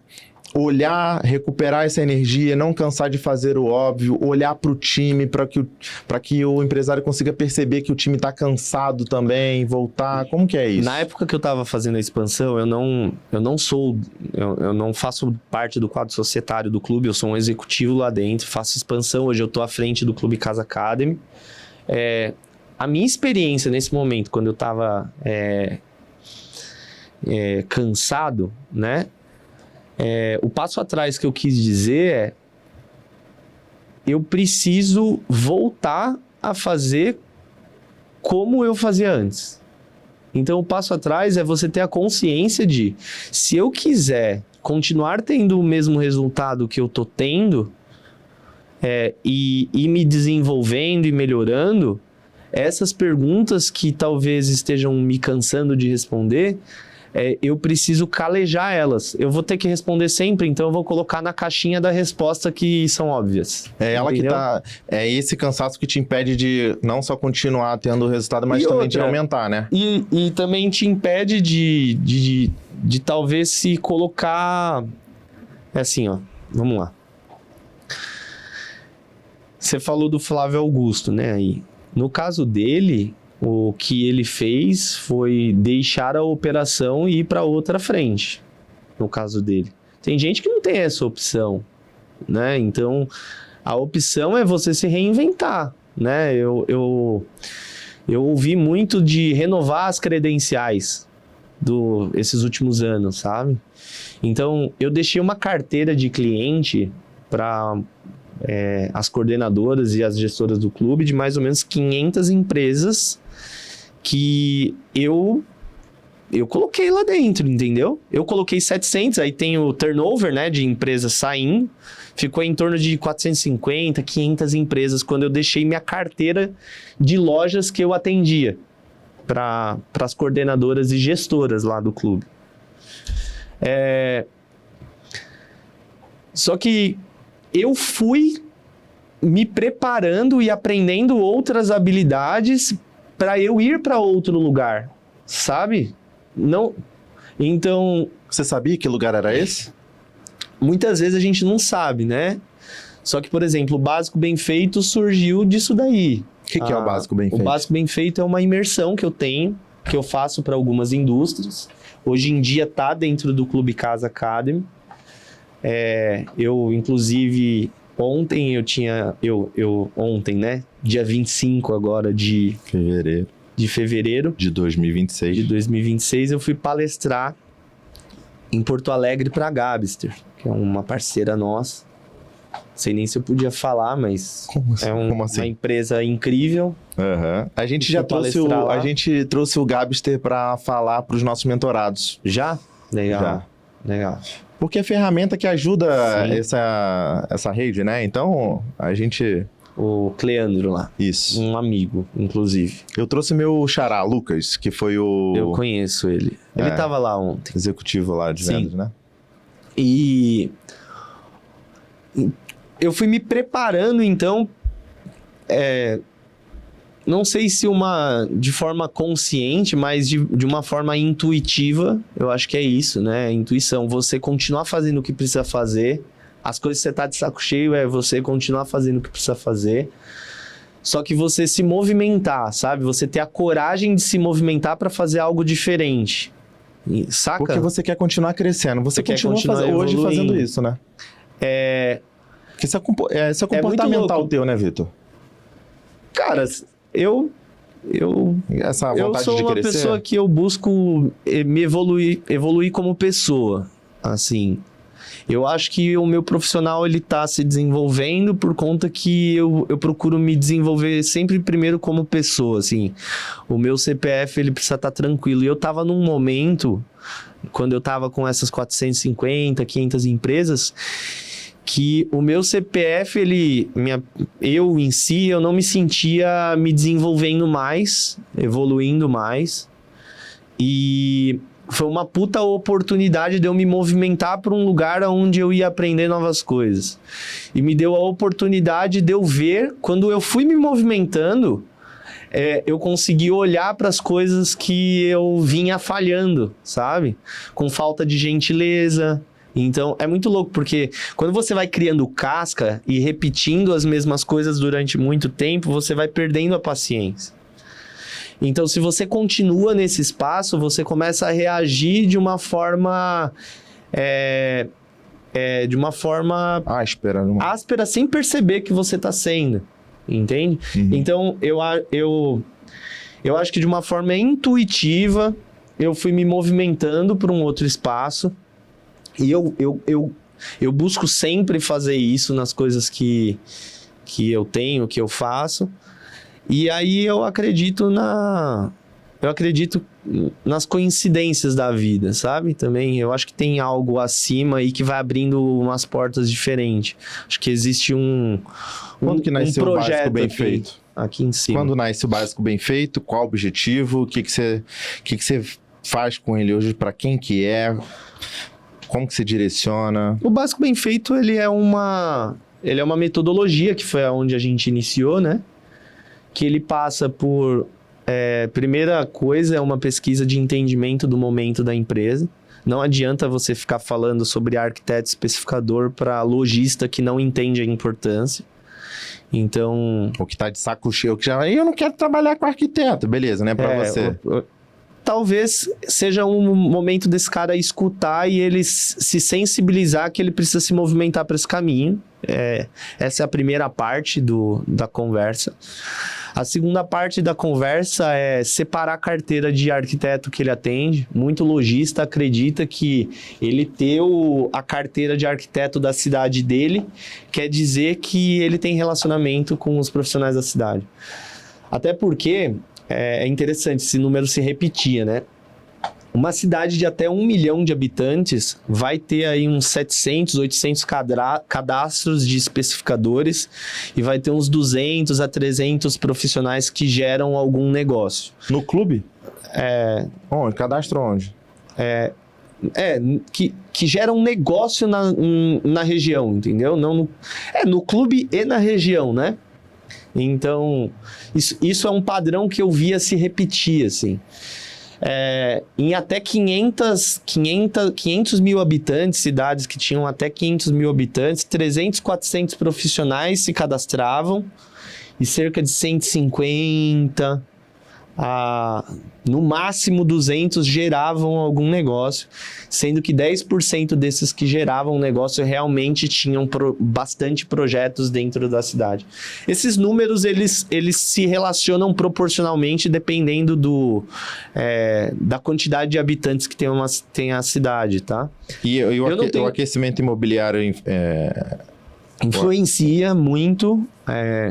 olhar, recuperar essa energia, não cansar de fazer o óbvio, olhar para o time, para que o empresário consiga perceber que o time está cansado também, voltar? Como que é isso? Na época que eu estava fazendo a expansão, eu não faço parte do quadro societário do clube, eu sou um executivo lá dentro, faço expansão, hoje eu estou à frente do Clube Casa Academy. A minha experiência nesse momento, quando eu estava cansado, né? O passo atrás que eu quis dizer é: eu preciso voltar a fazer como eu fazia antes. Então, o passo atrás é você ter a consciência de, se eu quiser continuar tendo o mesmo resultado que eu tô tendo, e me desenvolvendo e melhorando, essas perguntas que talvez estejam me cansando de responder, eu preciso calejar elas. Eu vou ter que responder sempre, então eu vou colocar na caixinha da resposta que são óbvias. É ela entendeu? que tá... É esse cansaço que te impede de não só continuar tendo o resultado, mas E também outra, de aumentar, né? E também te impede de talvez se colocar... assim, ó. Vamos lá. Você falou do Flávio Augusto, né? Aí. No caso dele, o que ele fez foi deixar a operação e ir para outra frente, no caso dele. Tem gente que não tem essa opção, né? Então, a opção é você se reinventar, né? Eu ouvi muito de renovar as credenciais esses últimos anos, sabe? Então, eu deixei uma carteira de cliente para as coordenadoras e as gestoras do clube de mais ou menos 500 empresas que eu coloquei lá dentro, entendeu? Eu coloquei 700, aí tem o turnover, né, de empresas saindo, ficou em torno de 450, 500 empresas quando eu deixei minha carteira de lojas que eu atendia para as coordenadoras e gestoras lá do clube. Só que eu fui me preparando e aprendendo outras habilidades para eu ir para outro lugar, sabe? Não. Então, você sabia que lugar era esse? Muitas vezes a gente não sabe, né? Só que, por exemplo, o Básico Bem Feito surgiu disso daí. O que é o Básico Bem Feito? O Básico Bem Feito é uma imersão que eu tenho, que eu faço para algumas indústrias. Hoje em dia está dentro do Clube Casa Academy. Eu, inclusive, ontem ontem, né? Dia 25 agora de fevereiro de 2026. De 2026, eu fui palestrar em Porto Alegre para a Gabster, que é uma parceira nossa. Não sei nem se eu podia falar, mas Como assim? Uma empresa incrível. Uhum. A gente já trouxe o Gabster para falar para os nossos mentorados. Já? Legal. Já. Legal. Porque é ferramenta que ajuda essa rede, né? Então, a gente... O Cleandro lá. Isso. Um amigo, inclusive. Eu trouxe meu xará, Lucas, que foi o... Eu conheço ele. Ele tava lá ontem. Executivo lá de vendas, né? E eu fui me preparando, então... não sei se de forma consciente, mas de uma forma intuitiva, eu acho que é isso, né? Intuição, você continuar fazendo o que precisa fazer, as coisas que você tá de saco cheio é você continuar fazendo o que precisa fazer, só que você se movimentar, sabe? Você ter a coragem de se movimentar para fazer algo diferente. saca? Porque você quer continuar crescendo. Você quer continua continuar hoje evoluindo. fazendo isso, né? Porque isso é comportamental louco. teu, né, Vitor? Cara, eu Essa vontade sou de uma crescer. pessoa que eu busco me evoluir como pessoa, assim. Eu acho que o meu profissional, ele tá se desenvolvendo por conta que eu procuro me desenvolver sempre primeiro como pessoa, assim. O meu CPF, ele precisa estar tranquilo. E eu tava num momento, quando eu tava com essas 450, 500 empresas, que o meu CPF, eu em si, eu não me sentia me desenvolvendo mais, evoluindo mais. E foi uma puta oportunidade de eu me movimentar para um lugar onde eu ia aprender novas coisas. E me deu a oportunidade de eu ver, quando eu fui me movimentando, eu consegui olhar para as coisas que eu vinha falhando, sabe? Com falta de gentileza. Então, é muito louco, porque quando você vai criando casca e repetindo as mesmas coisas durante muito tempo, você vai perdendo a paciência. Então, se você continua nesse espaço, você começa a reagir de uma forma... áspera, sem perceber que você está sendo. Entende? Uhum. Então, eu acho que de uma forma intuitiva, eu fui me movimentando para um outro espaço. E eu busco sempre fazer isso nas coisas que eu tenho, que eu faço. E aí eu acredito nas coincidências da vida, sabe? Também eu acho que tem algo acima aí que vai abrindo umas portas diferentes. Acho que existe Quando que nasceu o projeto Básico Bem aqui, Feito? aqui em cima. Quando nasce o Básico Bem Feito, qual o objetivo? O que você faz com ele hoje? Para quem que é? Como que se direciona? O Básico Bem Feito, ele é uma metodologia que foi onde a gente iniciou, né? Que ele passa por... primeira coisa é uma pesquisa de entendimento do momento da empresa. Não adianta você ficar falando sobre arquiteto especificador para lojista que não entende a importância. Então... O que tá de saco cheio, que já... Eu não quero trabalhar com arquiteto, beleza, né? Para você. Talvez seja um momento desse cara escutar e ele se sensibilizar que ele precisa se movimentar para esse caminho. Essa é a primeira parte da conversa. A segunda parte da conversa é separar a carteira de arquiteto que ele atende. Muito lojista acredita que ele ter a carteira de arquiteto da cidade dele quer dizer que ele tem relacionamento com os profissionais da cidade. Até porque... é interessante, esse número se repetia, né? Uma cidade de até 1 milhão de habitantes vai ter aí uns 700, 800 cadastros de especificadores e vai ter uns 200 a 300 profissionais que geram algum negócio. No clube? Onde? Cadastro onde? Que gera um negócio na região, entendeu? Não no clube e na região, né? Então, isso é um padrão que eu via se repetir, assim. Em até 500 mil habitantes, cidades que tinham até 500 mil habitantes, 300, 400 profissionais se cadastravam e cerca de 150, no máximo 200 geravam algum negócio, sendo que 10% desses que geravam negócio realmente tinham bastante projetos dentro da cidade. Esses números, eles se relacionam proporcionalmente dependendo da quantidade de habitantes que tem a cidade, tá? E o aquecimento imobiliário... influencia muito.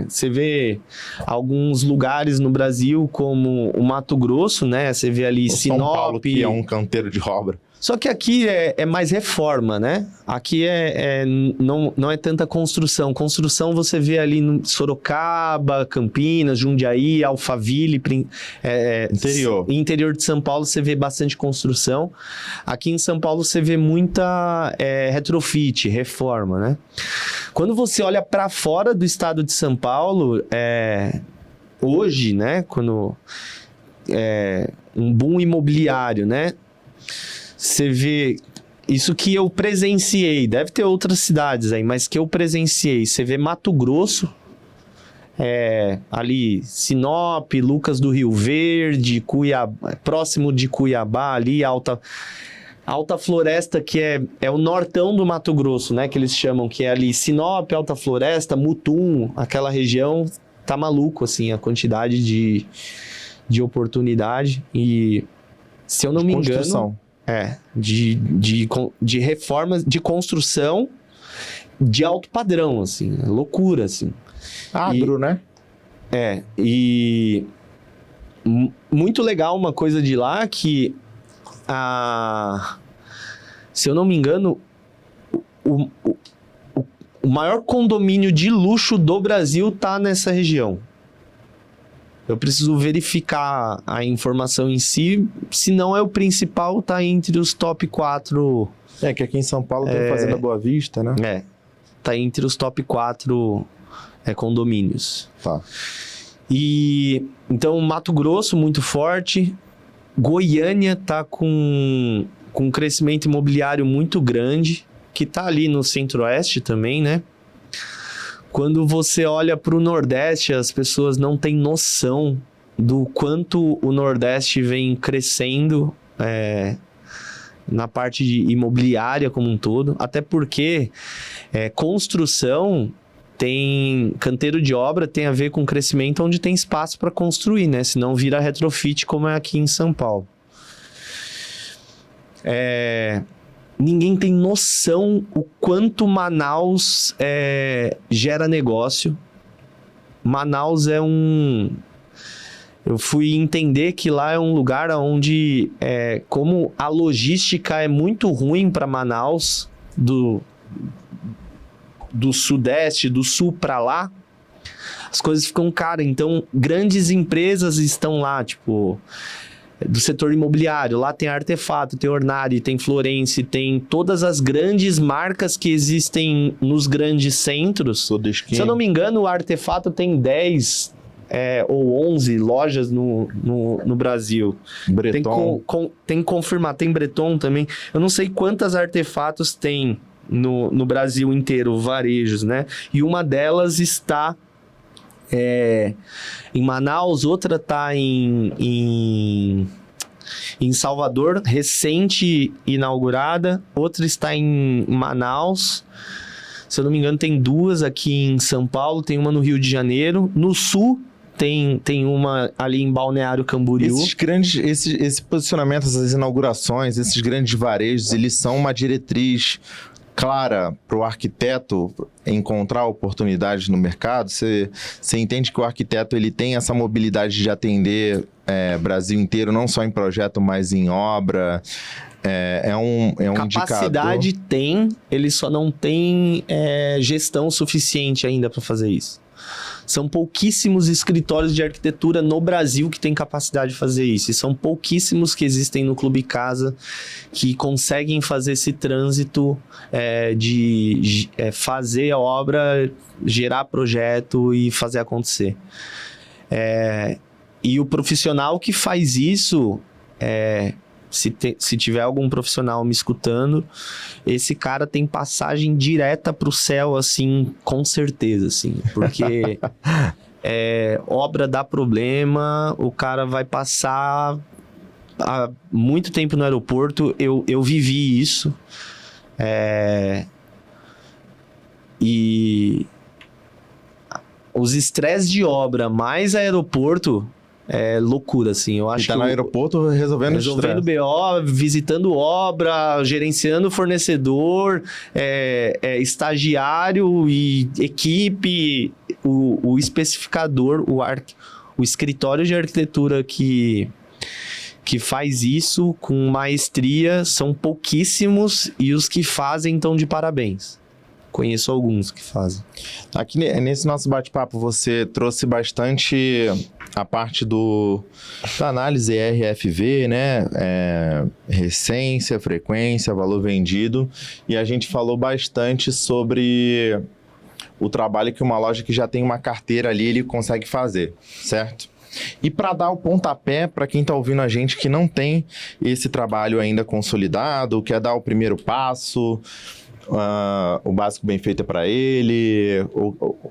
Você vê alguns lugares no Brasil, como o Mato Grosso, né? Você vê ali Sinop... São Paulo, que é um canteiro de obra. Só que aqui é mais reforma, né? Aqui não é tanta construção. Construção você vê ali no Sorocaba, Campinas, Jundiaí, Alphaville... Interior. Interior de São Paulo você vê bastante construção. Aqui em São Paulo você vê muita retrofit, reforma, né? Quando você olha para fora do estado de São Paulo, hoje, né? Quando um boom imobiliário, né? Você vê isso que eu presenciei, deve ter outras cidades aí, mas que eu presenciei. Você vê Mato Grosso, ali Sinop, Lucas do Rio Verde, Cuiabá, próximo de Cuiabá, ali Alta Floresta, que é o nortão do Mato Grosso, né? Que eles chamam, que é ali Sinop, Alta Floresta, Mutum, aquela região, tá maluco, assim, a quantidade de oportunidade. E, se eu não me engano... de reformas, de construção de alto padrão, assim, loucura, assim. Agro, né? E muito legal uma coisa de lá que, se eu não me engano, o maior condomínio de luxo do Brasil tá nessa região. Eu preciso verificar a informação em si, se não é o principal, tá entre os top 4... que aqui em São Paulo tem Fazenda Boa Vista, né? Tá entre os top 4 condomínios. Tá. E, então, Mato Grosso, muito forte. Goiânia tá com um crescimento imobiliário muito grande, que tá ali no Centro-Oeste também, né? Quando você olha para o Nordeste, as pessoas não têm noção do quanto o Nordeste vem crescendo na parte imobiliária como um todo. Até porque construção canteiro de obra tem a ver com crescimento onde tem espaço para construir, né? Senão vira retrofit como é aqui em São Paulo. Ninguém tem noção o quanto Manaus gera negócio. Manaus eu fui entender que lá é um lugar onde, como a logística é muito ruim para Manaus, do Sudeste, do Sul para lá, as coisas ficam caras. Então, grandes empresas estão lá, tipo... do setor imobiliário, lá tem Artefato, tem Ornari, tem Florence, tem todas as grandes marcas que existem nos grandes centros. Se eu não me engano, o Artefato tem 10 ou 11 lojas no Brasil. Breton. Tem que confirmar, tem Breton também. Eu não sei quantas Artefatos tem no Brasil inteiro, varejos, né? E uma delas está... em Manaus, outra tá em Salvador, recente inaugurada, outra está em Manaus, se eu não me engano tem 2 aqui em São Paulo, tem uma no Rio de Janeiro, no Sul tem uma ali em Balneário Camboriú. Esse posicionamento, essas inaugurações, esses grandes varejos, eles são uma diretriz clara para o arquiteto encontrar oportunidades no mercado? Você entende que o arquiteto ele tem essa mobilidade de atender Brasil inteiro, não só em projeto, mas em obra? Capacidade indicador. Tem, ele só não tem gestão suficiente ainda para fazer isso. São pouquíssimos escritórios de arquitetura no Brasil que têm capacidade de fazer isso. E são pouquíssimos que existem no Clube Casa que conseguem fazer esse trânsito de fazer a obra, gerar projeto e fazer acontecer. E o profissional que faz isso... Se tiver algum profissional me escutando, esse cara tem passagem direta pro céu, assim, com certeza, assim. Porque obra dá problema, o cara vai passar há muito tempo no aeroporto. Eu vivi isso. E os estresses de obra mais aeroporto... loucura, assim. Eu acho que no aeroporto resolvendo BO, visitando obra, gerenciando fornecedor, estagiário e equipe, o especificador, o escritório de arquitetura que faz isso com maestria são pouquíssimos e os que fazem estão de parabéns. Conheço alguns que fazem. Aqui nesse nosso bate-papo você trouxe bastante a parte da análise RFV, né? Recência, frequência, valor vendido. E a gente falou bastante sobre o trabalho que uma loja que já tem uma carteira ali, ele consegue fazer, certo? E para dar o pontapé para quem está ouvindo a gente que não tem esse trabalho ainda consolidado, quer dar o primeiro passo... o básico bem feito é para ele?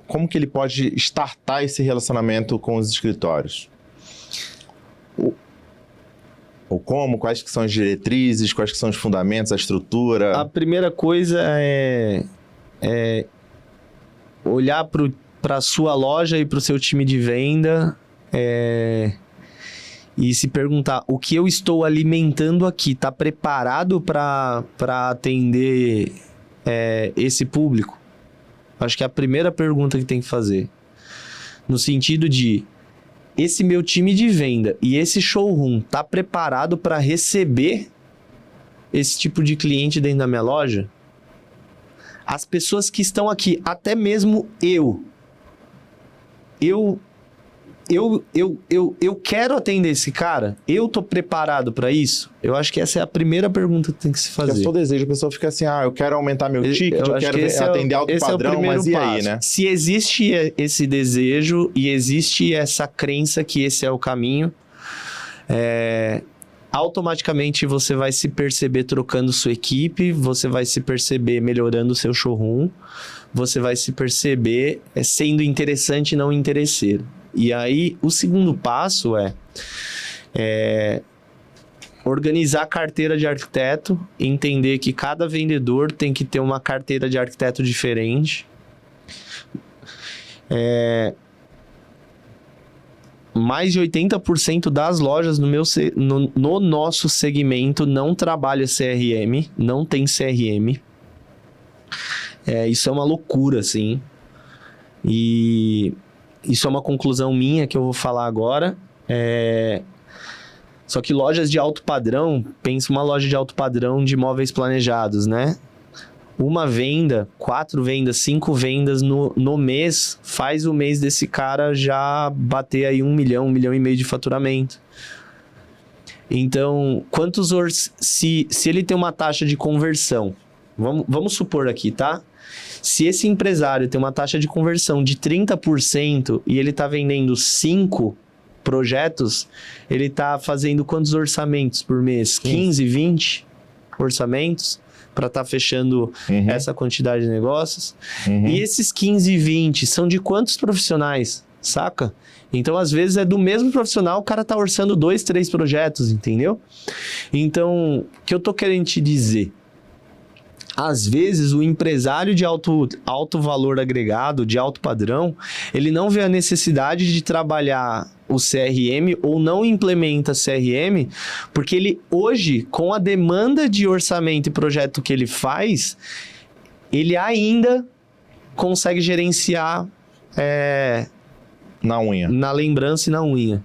Como que ele pode startar esse relacionamento com os escritórios? Ou como? Quais que são as diretrizes? Quais que são os fundamentos, a estrutura? A primeira coisa é olhar para a sua loja e para o seu time de venda e se perguntar, o que eu estou alimentando aqui está preparado para atender esse público? Acho que é a primeira pergunta que tem que fazer. No sentido de, esse meu time de venda e esse showroom está preparado para receber esse tipo de cliente dentro da minha loja? As pessoas que estão aqui, até mesmo eu quero atender esse cara? Eu tô preparado para isso? Eu acho que essa é a primeira pergunta que tem que se fazer. Porque é só desejo, a pessoa fica assim, eu quero aumentar meu ticket, eu quero atender alto padrão, mas e aí, né? Se existe esse desejo e existe essa crença que esse é o caminho, automaticamente você vai se perceber trocando sua equipe, você vai se perceber melhorando o seu showroom, você vai se perceber sendo interessante e não interesseiro. E aí, o segundo passo é organizar a carteira de arquiteto, entender que cada vendedor tem que ter uma carteira de arquiteto diferente. Mais de 80% das lojas no nosso segmento não trabalha CRM, não tem CRM. Isso é uma loucura, assim. E isso é uma conclusão minha que eu vou falar agora. Só que lojas de alto padrão, pensa uma loja de alto padrão de móveis planejados, né? Uma venda, 4 vendas, 5 vendas no mês, faz o mês desse cara já bater aí 1 milhão, 1,5 milhão de faturamento. Então, se ele tem uma taxa de conversão, vamos supor aqui, tá? Se esse empresário tem uma taxa de conversão de 30% e ele está vendendo 5 projetos, ele está fazendo quantos orçamentos por mês? 15, 20 orçamentos para estar fechando essa quantidade de negócios. E esses 15, 20 são de quantos profissionais, saca? Então, às vezes, é do mesmo profissional, o cara tá orçando 2, 3 projetos, entendeu? Então, o que eu tô querendo te dizer? Às vezes, o empresário de alto valor agregado, de alto padrão, ele não vê a necessidade de trabalhar o CRM ou não implementa CRM, porque ele hoje, com a demanda de orçamento e projeto que ele faz, ele ainda consegue gerenciar na unha. Na lembrança e na unha.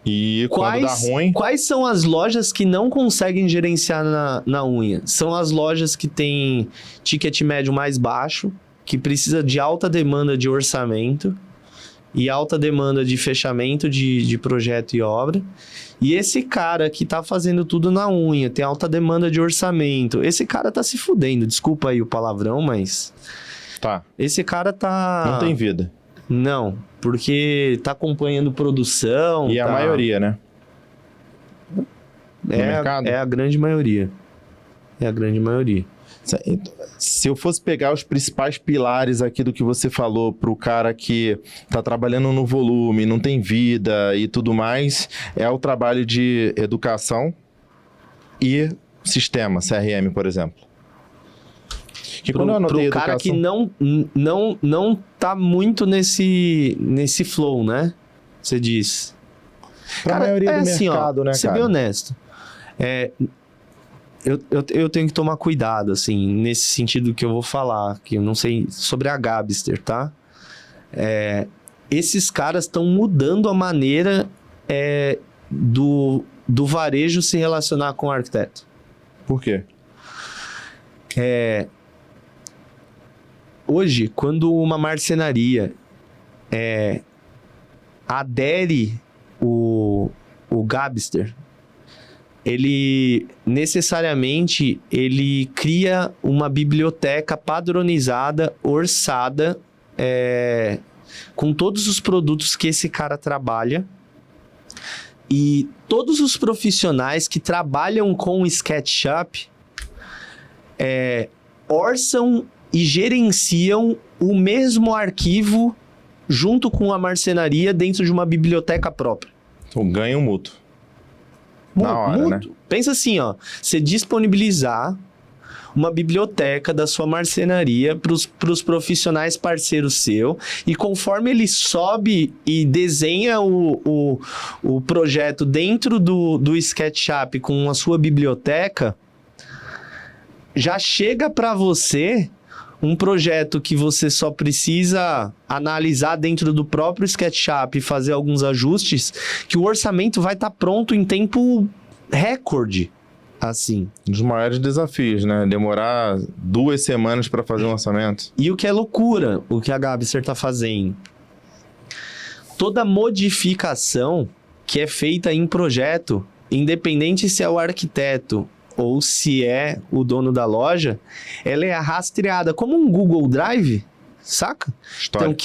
E quando dá ruim... Quais são as lojas que não conseguem gerenciar na unha? São as lojas que têm ticket médio mais baixo, que precisa de alta demanda de orçamento e alta demanda de fechamento de projeto e obra. E esse cara que tá fazendo tudo na unha, tem alta demanda de orçamento, esse cara tá se fudendo. Desculpa aí o palavrão, mas... Tá. Esse cara tá... Não tem vida. Não, porque tá acompanhando produção. E a maioria, né? É a grande maioria. É a grande maioria. Se eu fosse pegar os principais pilares aqui do que você falou para o cara que tá trabalhando no volume, não tem vida e tudo mais, é o trabalho de educação e sistema, CRM, por exemplo. Que quando eu anotei pro cara que não tá muito nesse flow, né? Você diz. Pra maioria do mercado, né, cara? Ser bem honesto. Eu tenho que tomar cuidado, assim, nesse sentido que eu vou falar, que eu não sei sobre a Gabster, tá? Esses caras estão mudando a maneira do varejo se relacionar com o arquiteto. Por quê? Hoje, quando uma marcenaria adere o Gabster, ele necessariamente cria uma biblioteca padronizada, orçada, com todos os produtos que esse cara trabalha, e todos os profissionais que trabalham com SketchUp orçam e gerenciam o mesmo arquivo junto com a marcenaria dentro de uma biblioteca própria. O ganho mútuo. Na hora, né? Pensa assim, ó, você disponibilizar uma biblioteca da sua marcenaria para os profissionais parceiros seu, e conforme ele sobe e desenha o projeto dentro do SketchUp com a sua biblioteca, já chega para você um projeto que você só precisa analisar dentro do próprio SketchUp e fazer alguns ajustes, que o orçamento vai estar pronto em tempo recorde. Assim. Um dos maiores desafios, né? Demorar 2 semanas para fazer um orçamento. E o que é loucura, o que a Gabster está fazendo. Toda modificação que é feita em projeto, independente se é o arquiteto ou se é o dono da loja, ela é rastreada como um Google Drive, saca? História.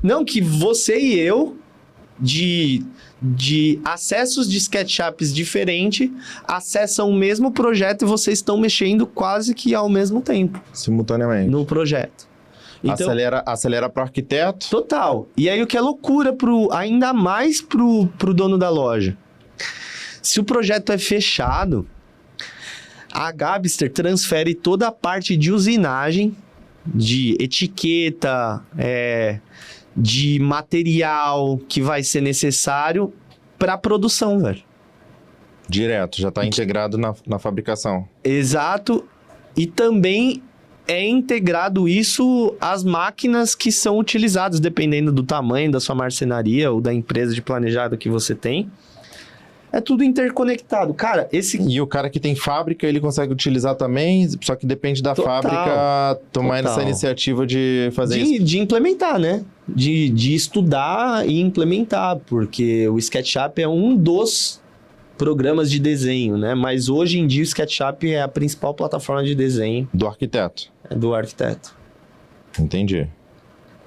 Então, que você e eu, de acessos de SketchUps diferentes, acessam o mesmo projeto e vocês estão mexendo quase que ao mesmo tempo. Simultaneamente. No projeto. Então, acelera para o arquiteto. Total. E aí o que é loucura, ainda mais pro dono da loja. Se o projeto é fechado, a Gabster transfere toda a parte de usinagem, de etiqueta, de material que vai ser necessário para a produção, velho. Direto, já está integrado na fabricação. Exato. E também é integrado isso às máquinas que são utilizadas, dependendo do tamanho da sua marcenaria ou da empresa de planejado que você tem. É tudo interconectado. Cara, E o cara que tem fábrica, ele consegue utilizar também, só que depende da fábrica tomar essa iniciativa de fazer isso. De implementar, né? De estudar e implementar, porque o SketchUp é um dos programas de desenho, né? Mas hoje em dia o SketchUp é a principal plataforma de desenho. Do arquiteto. Do arquiteto. Entendi.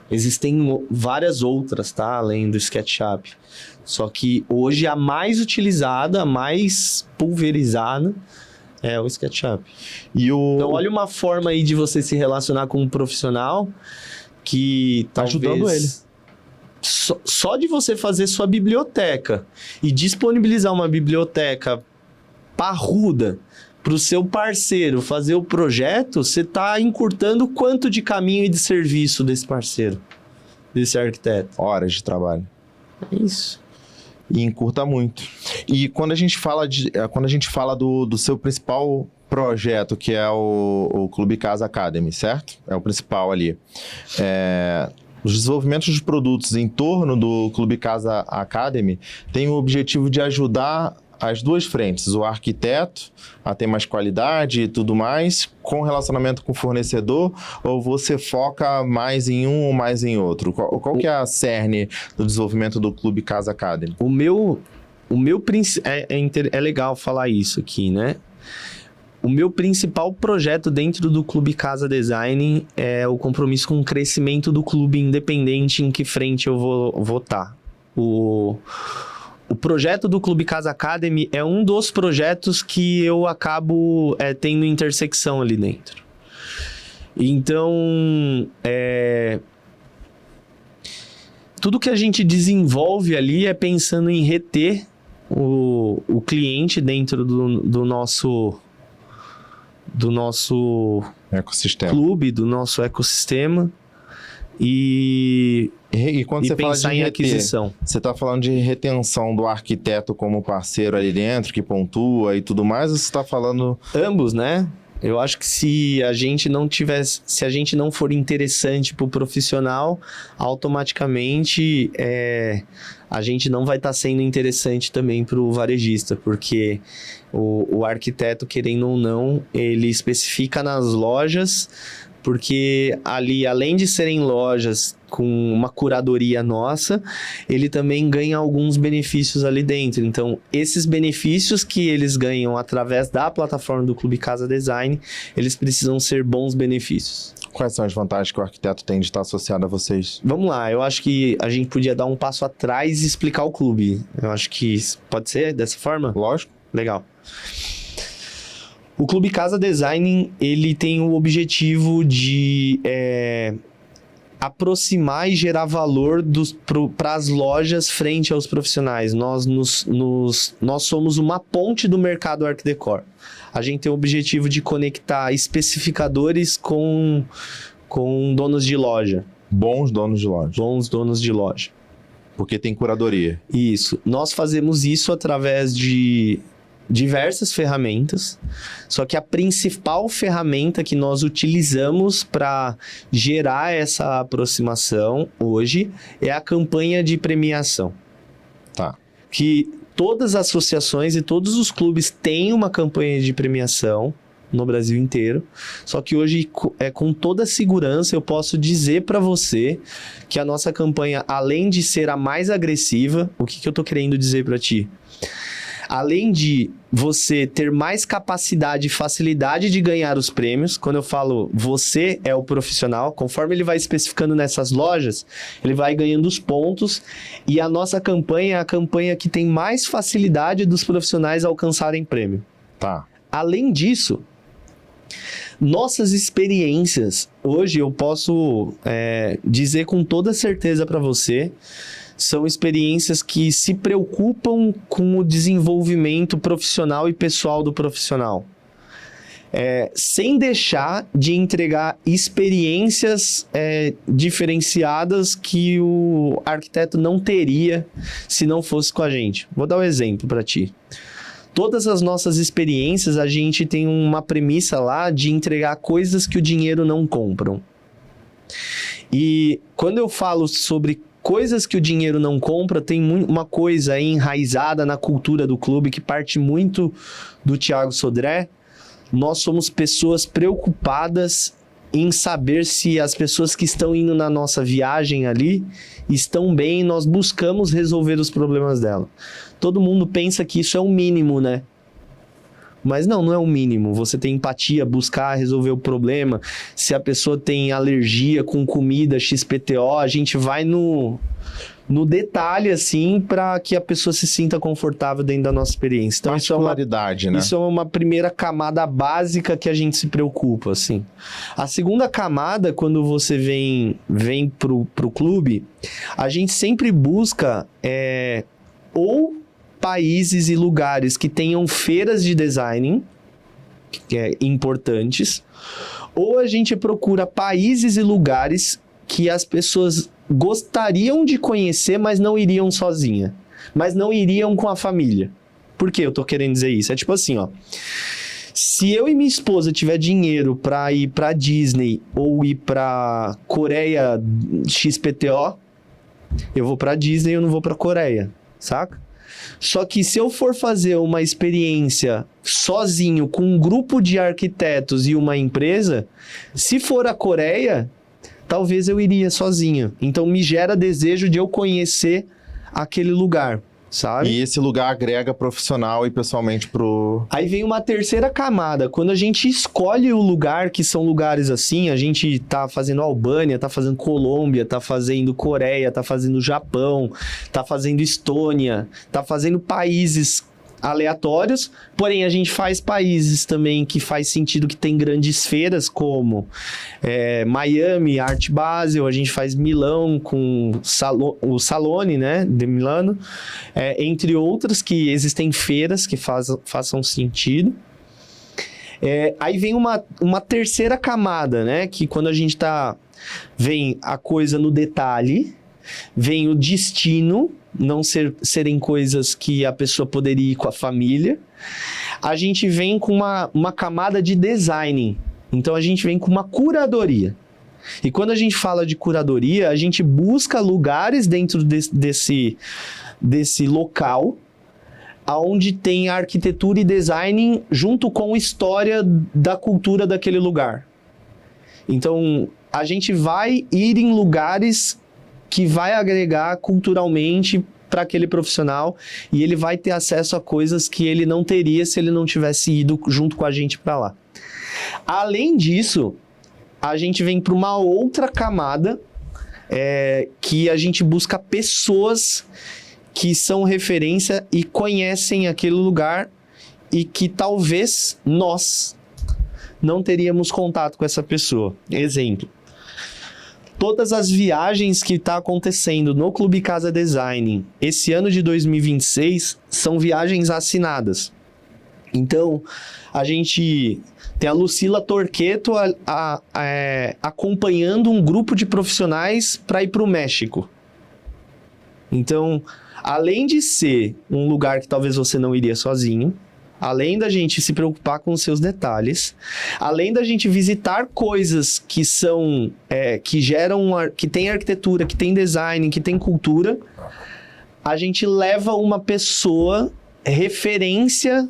Existem várias outras, tá? Além do SketchUp. Só que hoje a mais utilizada, a mais pulverizada é o SketchUp. Então olha uma forma aí de você se relacionar com um profissional que tá ajudando ele. Só de você fazer sua biblioteca e disponibilizar uma biblioteca parruda para o seu parceiro fazer o projeto, você está encurtando quanto de caminho e de serviço desse parceiro, desse arquiteto? Horas de trabalho. É isso. E encurta muito. E quando a gente fala do seu principal projeto, que é o Clube Casa Academy, certo? É o principal ali. Os desenvolvimentos de produtos em torno do Clube Casa Academy têm o objetivo de ajudar as duas frentes, o arquiteto a ter mais qualidade e tudo mais, com relacionamento com o fornecedor, ou você foca mais em um ou mais em outro? Qual que é a cerne do desenvolvimento do Clube Casa Academy? O meu é legal falar isso aqui, né? O meu principal projeto dentro do Clube Casa Design é o compromisso com o crescimento do clube, independente em que frente eu vou estar. O projeto do Clube Casa Academy é um dos projetos que eu acabo tendo intersecção ali dentro. Então, tudo que a gente desenvolve ali é pensando em reter o cliente dentro do nosso ecossistema. Clube, do nosso ecossistema. E quando você fala de aquisição. Você está falando de retenção do arquiteto como parceiro ali dentro, que pontua e tudo mais, ou você está falando... Ambos, né? Eu acho que se a gente não for interessante para o profissional, automaticamente a gente não vai estar sendo interessante também para o varejista, porque o arquiteto, querendo ou não, ele especifica nas lojas, porque ali, além de serem lojas com uma curadoria nossa, ele também ganha alguns benefícios ali dentro. Então, esses benefícios que eles ganham através da plataforma do Clube Casa Design, eles precisam ser bons benefícios. Quais são as vantagens que o arquiteto tem de estar associado a vocês? Vamos lá, eu acho que a gente podia dar um passo atrás e explicar o clube. Eu acho que pode ser dessa forma? Lógico. Legal. O Clube Casa Design, ele tem o objetivo de aproximar e gerar valor para as lojas frente aos profissionais. Nós somos uma ponte do mercado Art Decor. A gente tem o objetivo de conectar especificadores com donos de loja. Bons donos de loja. Bons donos de loja. Porque tem curadoria. Isso. Nós fazemos isso através de diversas ferramentas, só que a principal ferramenta que nós utilizamos para gerar essa aproximação hoje é a campanha de premiação. Tá. Que todas as associações e todos os clubes têm uma campanha de premiação no Brasil inteiro, só que hoje, com toda segurança, eu posso dizer para você que a nossa campanha, além de ser a mais agressiva, o que eu tô querendo dizer para ti? Além de você ter mais capacidade e facilidade de ganhar os prêmios, quando eu falo você é o profissional, conforme ele vai especificando nessas lojas, ele vai ganhando os pontos, e a nossa campanha é a campanha que tem mais facilidade dos profissionais alcançarem prêmio. Tá. Além disso, nossas experiências, hoje eu posso dizer com toda certeza para você, são experiências que se preocupam com o desenvolvimento profissional e pessoal do profissional. Sem deixar de entregar experiências diferenciadas que o arquiteto não teria se não fosse com a gente. Vou dar um exemplo para ti. Todas as nossas experiências, a gente tem uma premissa lá de entregar coisas que o dinheiro não compram. E quando eu falo sobre coisas que o dinheiro não compra, tem uma coisa aí enraizada na cultura do clube que parte muito do Thiago Sodré. Nós somos pessoas preocupadas em saber se as pessoas que estão indo na nossa viagem ali estão bem, e nós buscamos resolver os problemas dela. Todo mundo pensa que isso é o mínimo, né? Mas não é o mínimo. Você tem empatia, buscar resolver o problema. Se a pessoa tem alergia com comida, XPTO, a gente vai no detalhe, assim, para que a pessoa se sinta confortável dentro da nossa experiência. Então, particularidade, né? Isso é uma primeira camada básica que a gente se preocupa, assim. A segunda camada, quando você vem pro clube, a gente sempre busca ou países e lugares que tenham feiras de design importantes, ou a gente procura países e lugares que as pessoas gostariam de conhecer, mas não iriam sozinha, mas não iriam com a família. Por que eu tô querendo dizer isso? É tipo assim, ó. Se eu e minha esposa tiver dinheiro para ir para Disney ou ir para Coreia XPTO, eu vou para Disney, eu não vou para Coreia, saca? Só que se eu for fazer uma experiência sozinho com um grupo de arquitetos e uma empresa, se for a Coreia, talvez eu iria sozinho. Então me gera desejo de eu conhecer aquele lugar, sabe? E esse lugar agrega profissional e pessoalmente pro... Aí vem uma terceira camada. Quando a gente escolhe o lugar, que são lugares assim, a gente tá fazendo Albânia, tá fazendo Colômbia, tá fazendo Coreia, tá fazendo Japão, tá fazendo Estônia, tá fazendo países aleatórios, porém a gente faz países também que faz sentido, que tem grandes feiras, como Miami, Art Basel, a gente faz Milão com o Salone, né, de Milano, entre outras, que existem feiras que façam sentido. Aí vem uma terceira camada, né, que quando a gente vem a coisa no detalhe, vem o destino, não serem coisas que a pessoa poderia ir com a família. A gente vem com uma camada de design. Então, a gente vem com uma curadoria. E quando a gente fala de curadoria, a gente busca lugares dentro desse local onde tem arquitetura e design junto com história da cultura daquele lugar. Então, a gente vai ir em lugares que vai agregar culturalmente para aquele profissional, e ele vai ter acesso a coisas que ele não teria se ele não tivesse ido junto com a gente para lá. Além disso, a gente vem para uma outra camada, que a gente busca pessoas que são referência e conhecem aquele lugar e que talvez nós não teríamos contato com essa pessoa. Exemplo. Todas as viagens que está acontecendo no Clube Casa Design esse ano de 2026 são viagens assinadas. Então, a gente tem a Lucila Torqueto acompanhando um grupo de profissionais para ir para o México. Então, além de ser um lugar que talvez você não iria sozinho, além da gente se preocupar com os seus detalhes, além da gente visitar coisas que são, que geram, que tem arquitetura, que tem design, que tem cultura, a gente leva uma pessoa referência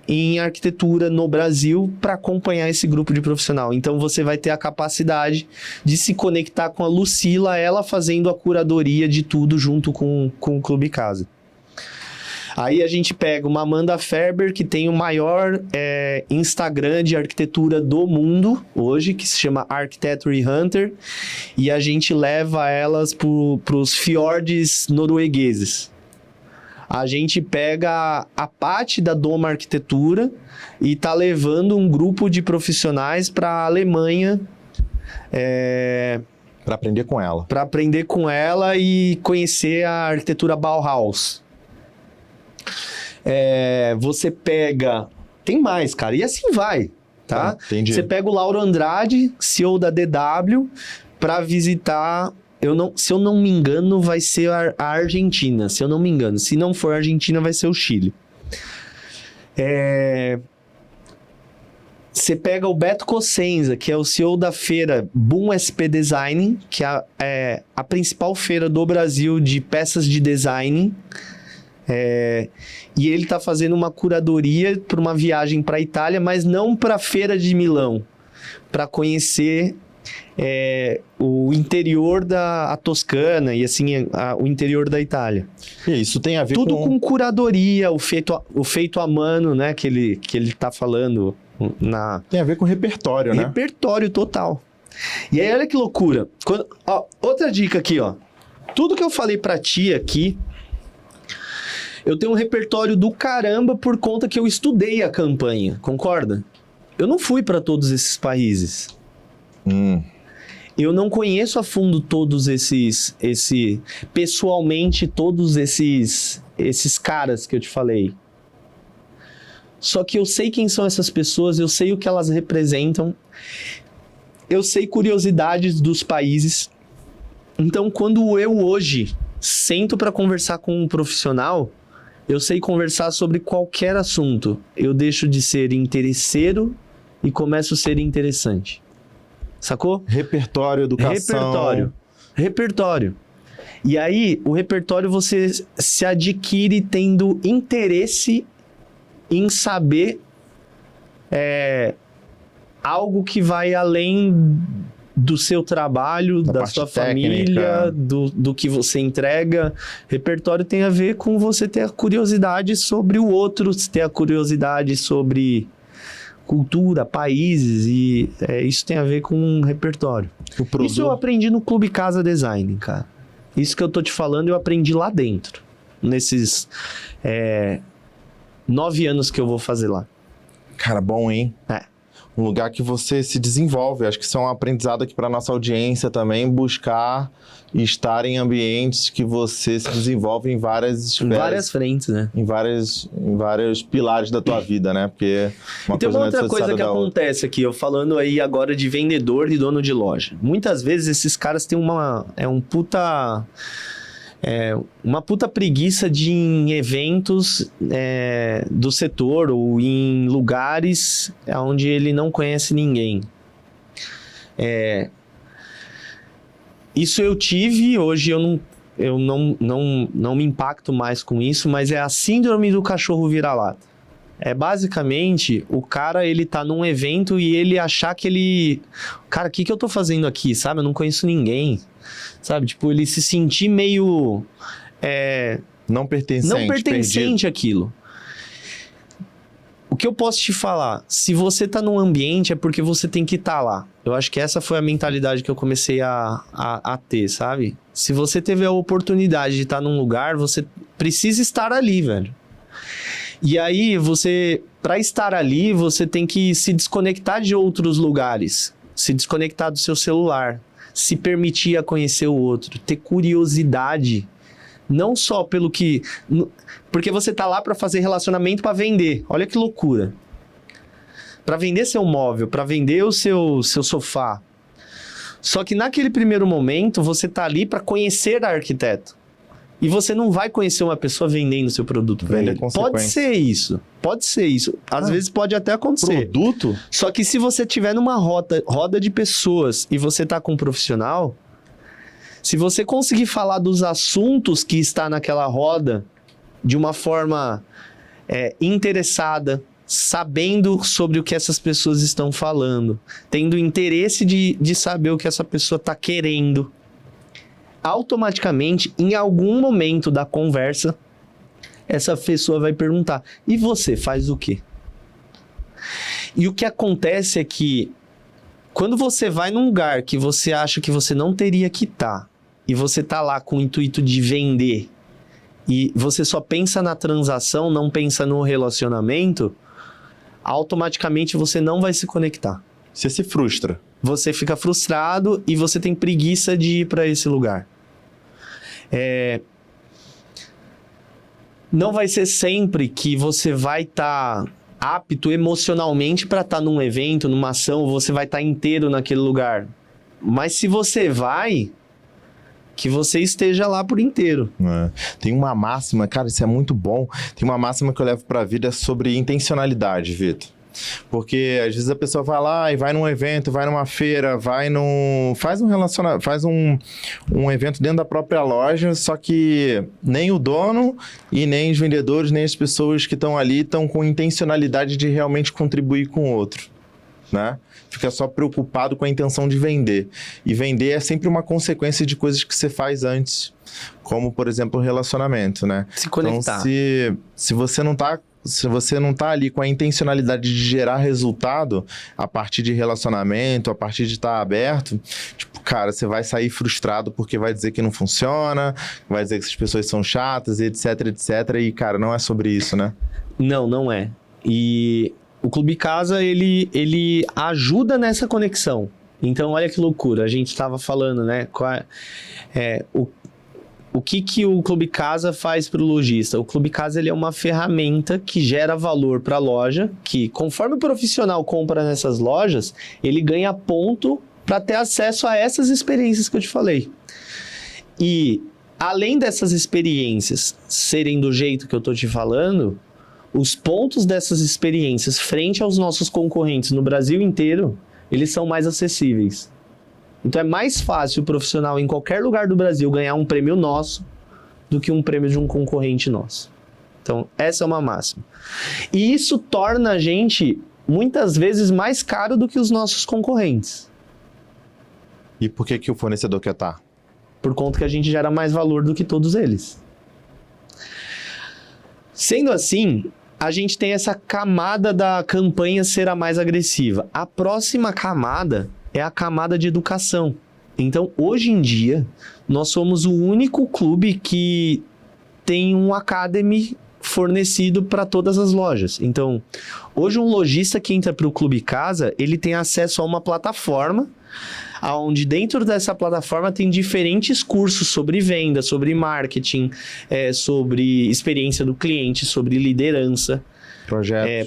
em arquitetura no Brasil para acompanhar esse grupo de profissional. Então você vai ter a capacidade de se conectar com a Lucila, ela fazendo a curadoria de tudo junto com o Clube Casa. Aí a gente pega uma Amanda Ferber, que tem o maior Instagram de arquitetura do mundo hoje, que se chama Architecture Hunter, e a gente leva elas para os fiordes noruegueses. A gente pega a Paty da Doma Arquitetura e tá levando um grupo de profissionais para a Alemanha Para aprender com ela. Para aprender com ela e conhecer a arquitetura Bauhaus. Você pega... Tem mais, cara. E assim vai, tá? Entendi. Você pega o Lauro Andrade, CEO da DW, para visitar... se eu não me engano, vai ser a Argentina. Se eu não me engano. Se não for a Argentina, vai ser o Chile. Você pega o Beto Cossenza, que é o CEO da feira Boom SP Design, que é a principal feira do Brasil de peças de design. E ele está fazendo uma curadoria para uma viagem para a Itália, mas não para a feira de Milão, para conhecer o interior da Toscana e assim o interior da Itália. E isso tem a ver tudo com curadoria, o feito à mano, né, que ele está falando tem a ver com repertório, né? Repertório total. E aí olha que loucura. Outra dica aqui, ó. Tudo que eu falei para ti aqui, eu tenho um repertório do caramba por conta que eu estudei a campanha, concorda? Eu não fui para todos esses países. Eu não conheço a fundo todos pessoalmente, todos esses caras que eu te falei. Só que eu sei quem são essas pessoas, eu sei o que elas representam, eu sei curiosidades dos países. Então, quando eu hoje sento para conversar com um profissional, eu sei conversar sobre qualquer assunto. Eu deixo de ser interesseiro e começo a ser interessante. Sacou? Repertório, educação. Repertório. E aí, o repertório você se adquire tendo interesse em saber algo que vai além do seu trabalho, da sua família, do que você entrega. Repertório tem a ver com você ter a curiosidade sobre o outro, ter a curiosidade sobre cultura, países, e isso tem a ver com um repertório. Isso eu aprendi no Clube Casa Design, cara. Isso que eu tô te falando, eu aprendi lá dentro. Nesses 9 anos que eu vou fazer lá. Cara, bom, hein? Um lugar que você se desenvolve. Acho que isso é um aprendizado aqui para nossa audiência também, buscar e estar em ambientes que você se desenvolve em várias esferas. Em várias frentes, né? Em vários pilares da tua vida, né? Porque tem uma outra coisa que acontece aqui, eu falando aí agora de vendedor e dono de loja. Muitas vezes esses caras têm uma puta preguiça de ir em eventos do setor ou em lugares onde ele não conhece ninguém. Isso eu tive, hoje eu não me impacto mais com isso, mas é a síndrome do cachorro vira-lata. Basicamente, o cara, ele tá num evento e ele achar que ele... Cara, o que eu tô fazendo aqui, sabe? Eu não conheço ninguém, sabe? Tipo, ele se sentir meio... Não pertencente àquilo. O que eu posso te falar? Se você tá num ambiente, é porque você tem que estar lá. Eu acho que essa foi a mentalidade que eu comecei a ter, sabe? Se você teve a oportunidade de estar num lugar, você precisa estar ali, velho. E aí, para estar ali, você tem que se desconectar de outros lugares, se desconectar do seu celular, se permitir a conhecer o outro, ter curiosidade, não só pelo que... Porque você tá lá para fazer relacionamento para vender. Olha que loucura. Para vender seu móvel, para vender o seu sofá. Só que naquele primeiro momento, você tá ali para conhecer a arquiteto. E você não vai conhecer uma pessoa vendendo seu produto para ele. Pode ser isso. Pode ser isso. Às vezes pode até acontecer. Produto? Só que se você tiver numa roda de pessoas e você tá com um profissional, se você conseguir falar dos assuntos que está naquela roda de uma forma interessada, sabendo sobre o que essas pessoas estão falando, tendo interesse de saber o que essa pessoa está querendo, automaticamente, em algum momento da conversa, essa pessoa vai perguntar: e você faz o quê? E o que acontece é que quando você vai num lugar que você acha que você não teria que estar, e você tá lá com o intuito de vender, e você só pensa na transação, não pensa no relacionamento, automaticamente você não vai se conectar. Você se frustra. Você fica frustrado e você tem preguiça de ir para esse lugar. Não vai ser sempre que você vai estar apto emocionalmente para estar num evento, numa ação, ou você vai estar inteiro naquele lugar. Mas se você vai, que você esteja lá por inteiro. Tem uma máxima, cara, isso é muito bom. Tem uma máxima que eu levo pra vida sobre intencionalidade, Vitor. Porque às vezes a pessoa vai lá e vai num evento, vai numa feira, faz um evento dentro da própria loja, só que nem o dono e nem os vendedores, nem as pessoas que estão ali estão com intencionalidade de realmente contribuir com o outro, né? Fica só preocupado com a intenção de vender. E vender é sempre uma consequência de coisas que você faz antes, como, por exemplo, o relacionamento, né? Se conectar. Então, se você não tá ali com a intencionalidade de gerar resultado a partir de relacionamento, a partir de estar aberto, tipo, cara, você vai sair frustrado porque vai dizer que não funciona, vai dizer que essas pessoas são chatas, etc, etc. E, cara, não é sobre isso, né? Não é. E o Clube Casa, ele ajuda nessa conexão. Então, olha que loucura. A gente estava falando, né? O que o Clube Casa faz para o lojista? O Clube Casa, ele é uma ferramenta que gera valor para a loja, que conforme o profissional compra nessas lojas, ele ganha ponto para ter acesso a essas experiências que eu te falei. E, além dessas experiências serem do jeito que eu estou te falando, os pontos dessas experiências frente aos nossos concorrentes no Brasil inteiro, eles são mais acessíveis. Então é mais fácil o profissional em qualquer lugar do Brasil ganhar um prêmio nosso do que um prêmio de um concorrente nosso. Então essa é uma máxima. E isso torna a gente muitas vezes mais caro do que os nossos concorrentes. E por que o fornecedor quer estar? Por conta que a gente gera mais valor do que todos eles. Sendo assim, a gente tem essa camada da campanha ser a mais agressiva. A próxima camada é a camada de educação. Então, hoje em dia, nós somos o único clube que tem um Academy fornecido para todas as lojas. Então, hoje um lojista que entra para o Clube Casa, ele tem acesso a uma plataforma, onde dentro dessa plataforma tem diferentes cursos sobre venda, sobre marketing, sobre experiência do cliente, sobre liderança.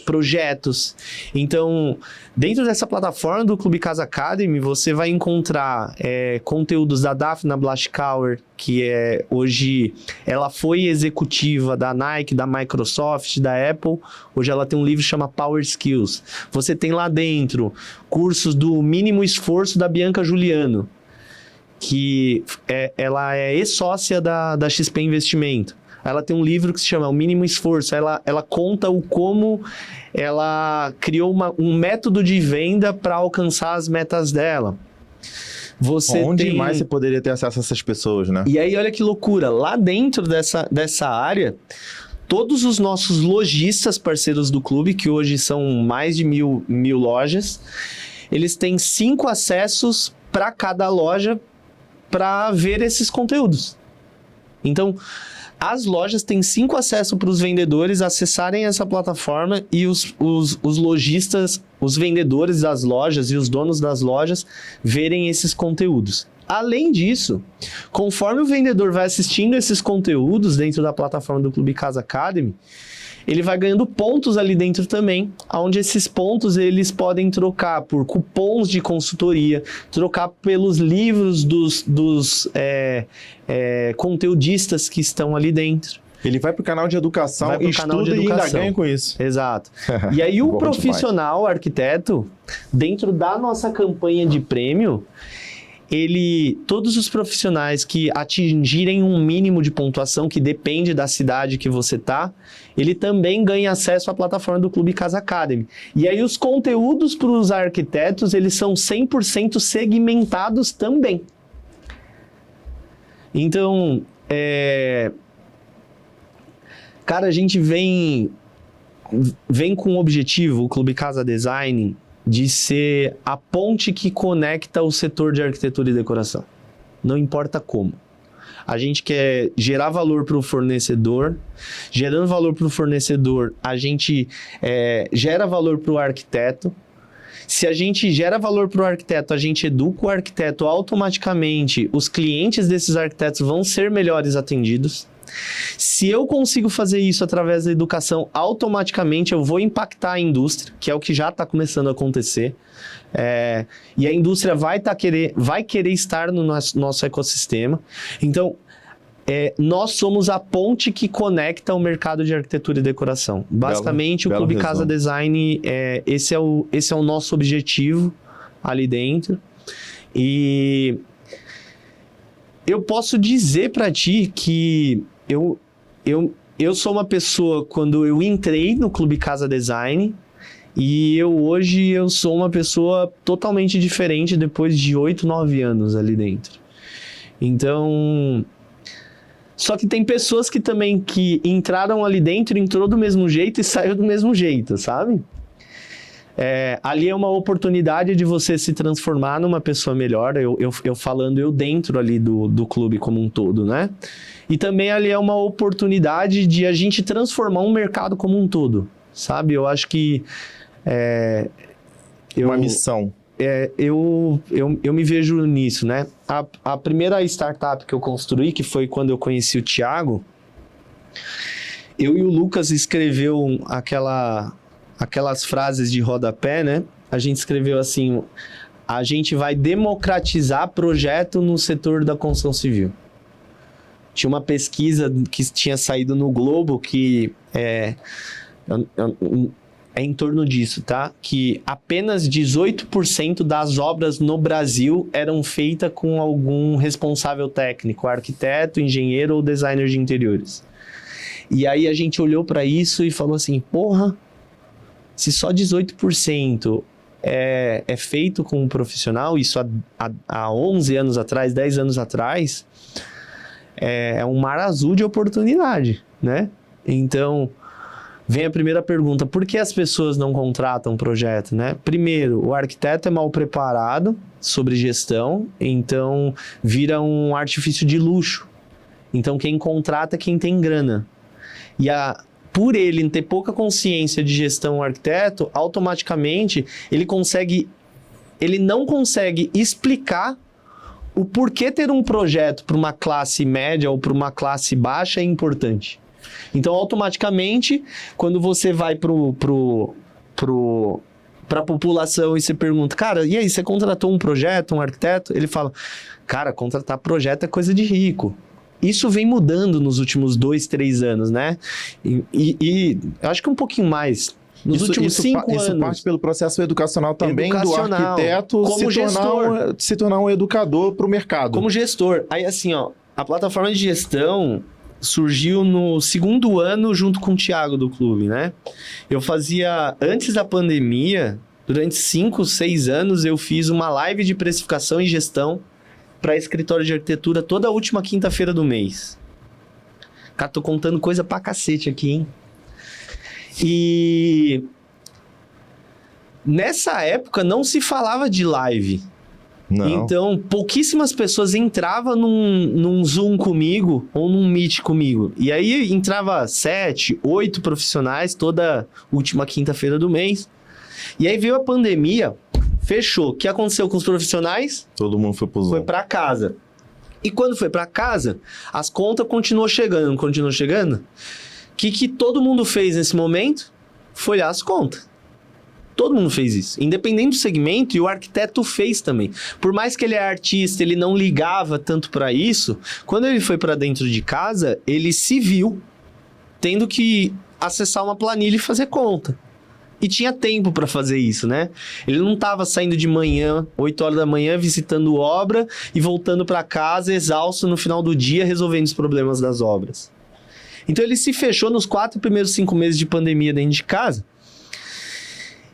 Projetos. Então, dentro dessa plataforma do Clube Casa Academy, você vai encontrar conteúdos da Daphna Blaschkauer, que hoje ela foi executiva da Nike, da Microsoft, da Apple. Hoje ela tem um livro que chama Power Skills. Você tem lá dentro cursos do Mínimo Esforço da Bianca Juliano, que ela é ex-sócia da XP Investimento. Ela tem um livro que se chama O Mínimo Esforço. Ela conta como ela criou um método de venda para alcançar as metas dela. Onde mais você poderia ter acesso a essas pessoas, né? E aí, olha que loucura. Lá dentro dessa área, todos os nossos lojistas parceiros do clube, que hoje são mais de mil lojas, eles têm 5 acessos para cada loja para ver esses conteúdos. Então, As lojas têm 5 acessos para os vendedores acessarem essa plataforma e os lojistas, os vendedores das lojas e os donos das lojas verem esses conteúdos. Além disso, conforme o vendedor vai assistindo esses conteúdos dentro da plataforma do Clube Casa Academy, ele vai ganhando pontos ali dentro também, onde esses pontos eles podem trocar por cupons de consultoria, trocar pelos livros dos conteudistas que estão ali dentro. Ele vai para o canal de educação e estuda e ainda ganha com isso. Exato. E aí o Bom profissional, o arquiteto, dentro da nossa campanha de prêmio, todos os profissionais que atingirem um mínimo de pontuação, que depende da cidade que você tá, ele também ganha acesso à plataforma do Clube Casa Academy. E aí os conteúdos para os arquitetos, eles são 100% segmentados também. Então, cara, a gente vem com o objetivo, o Clube Casa Design, de ser a ponte que conecta o setor de arquitetura e decoração. Não importa como. A gente quer gerar valor para o fornecedor. Gerando valor para o fornecedor, a gente gera valor para o arquiteto. Se a gente gera valor para o arquiteto, a gente educa o arquiteto, automaticamente os clientes desses arquitetos vão ser melhores atendidos. Se eu consigo fazer isso através da educação, automaticamente eu vou impactar a indústria, que é o que já está começando a acontecer. E a indústria vai querer estar no nosso ecossistema. Então, nós somos a ponte que conecta o mercado de arquitetura e decoração. Basicamente, o Clube Casa Design, esse é o nosso objetivo ali dentro. E eu posso dizer para ti que eu sou uma pessoa, quando eu entrei no Clube Casa Design, e hoje eu sou uma pessoa totalmente diferente depois de 8, 9 anos ali dentro. Então, só que tem pessoas que também que entraram ali dentro, entrou do mesmo jeito e saiu do mesmo jeito, sabe? Ali é uma oportunidade de você se transformar numa pessoa melhor, eu falando eu dentro ali do clube como um todo, né? E também ali é uma oportunidade de a gente transformar um mercado como um todo, sabe? Eu acho que... uma missão. Eu me vejo nisso, né? A primeira startup que eu construí, que foi quando eu conheci o Thiago, eu e o Lucas escreveu aquelas frases de rodapé, né? A gente escreveu assim: a gente vai democratizar projeto no setor da construção civil. Tinha uma pesquisa que tinha saído no Globo que é em torno disso, tá? Que apenas 18% das obras no Brasil eram feitas com algum responsável técnico, arquiteto, engenheiro ou designer de interiores. E aí a gente olhou para isso e falou assim: porra, se só 18% é feito com um profissional, isso há 11 anos atrás, 10 anos atrás, é um mar azul de oportunidade, né? Então, vem a primeira pergunta: por que as pessoas não contratam um projeto, né? Primeiro, o arquiteto é mal preparado sobre gestão, então vira um artifício de luxo. Então, quem contrata é quem tem grana. E por ele ter pouca consciência de gestão, o arquiteto, automaticamente ele não consegue explicar o porquê ter um projeto para uma classe média ou para uma classe baixa é importante. Então, automaticamente, quando você vai para a população e você pergunta: cara, e aí, você contratou um projeto, um arquiteto? Ele fala: cara, contratar projeto é coisa de rico. Isso vem mudando nos últimos 2, 3 anos, né? E acho que um pouquinho mais. Nos últimos 5 anos. Isso parte pelo processo educacional também, do arquiteto se tornar um educador para o mercado. Como gestor. Aí, assim, ó, a plataforma de gestão surgiu no 2º ano junto com o Thiago do clube, né? Eu fazia, antes da pandemia, durante 5, 6 anos, eu fiz uma live de precificação e gestão para escritório de arquitetura toda a última quinta-feira do mês. Cara, tô contando coisa pra cacete aqui, hein? E nessa época não se falava de live. Não. Então, pouquíssimas pessoas entravam num Zoom comigo ou num Meet comigo. E aí entrava 7, 8 profissionais toda última quinta-feira do mês. E aí veio a pandemia, fechou. O que aconteceu com os profissionais? Todo mundo foi pro Zoom. Foi para casa. E quando foi para casa, as contas continuou chegando, não continuou chegando? O que todo mundo fez nesse momento? Foi olhar as contas. Todo mundo fez isso, independente do segmento, e o arquiteto fez também. Por mais que ele é artista, ele não ligava tanto para isso, quando ele foi para dentro de casa, ele se viu tendo que acessar uma planilha e fazer conta. E tinha tempo para fazer isso, né? Ele não estava saindo de manhã, 8 horas da manhã, visitando obra e voltando para casa exausto no final do dia, resolvendo os problemas das obras. Então ele se fechou nos 4 primeiros 5 meses de pandemia dentro de casa.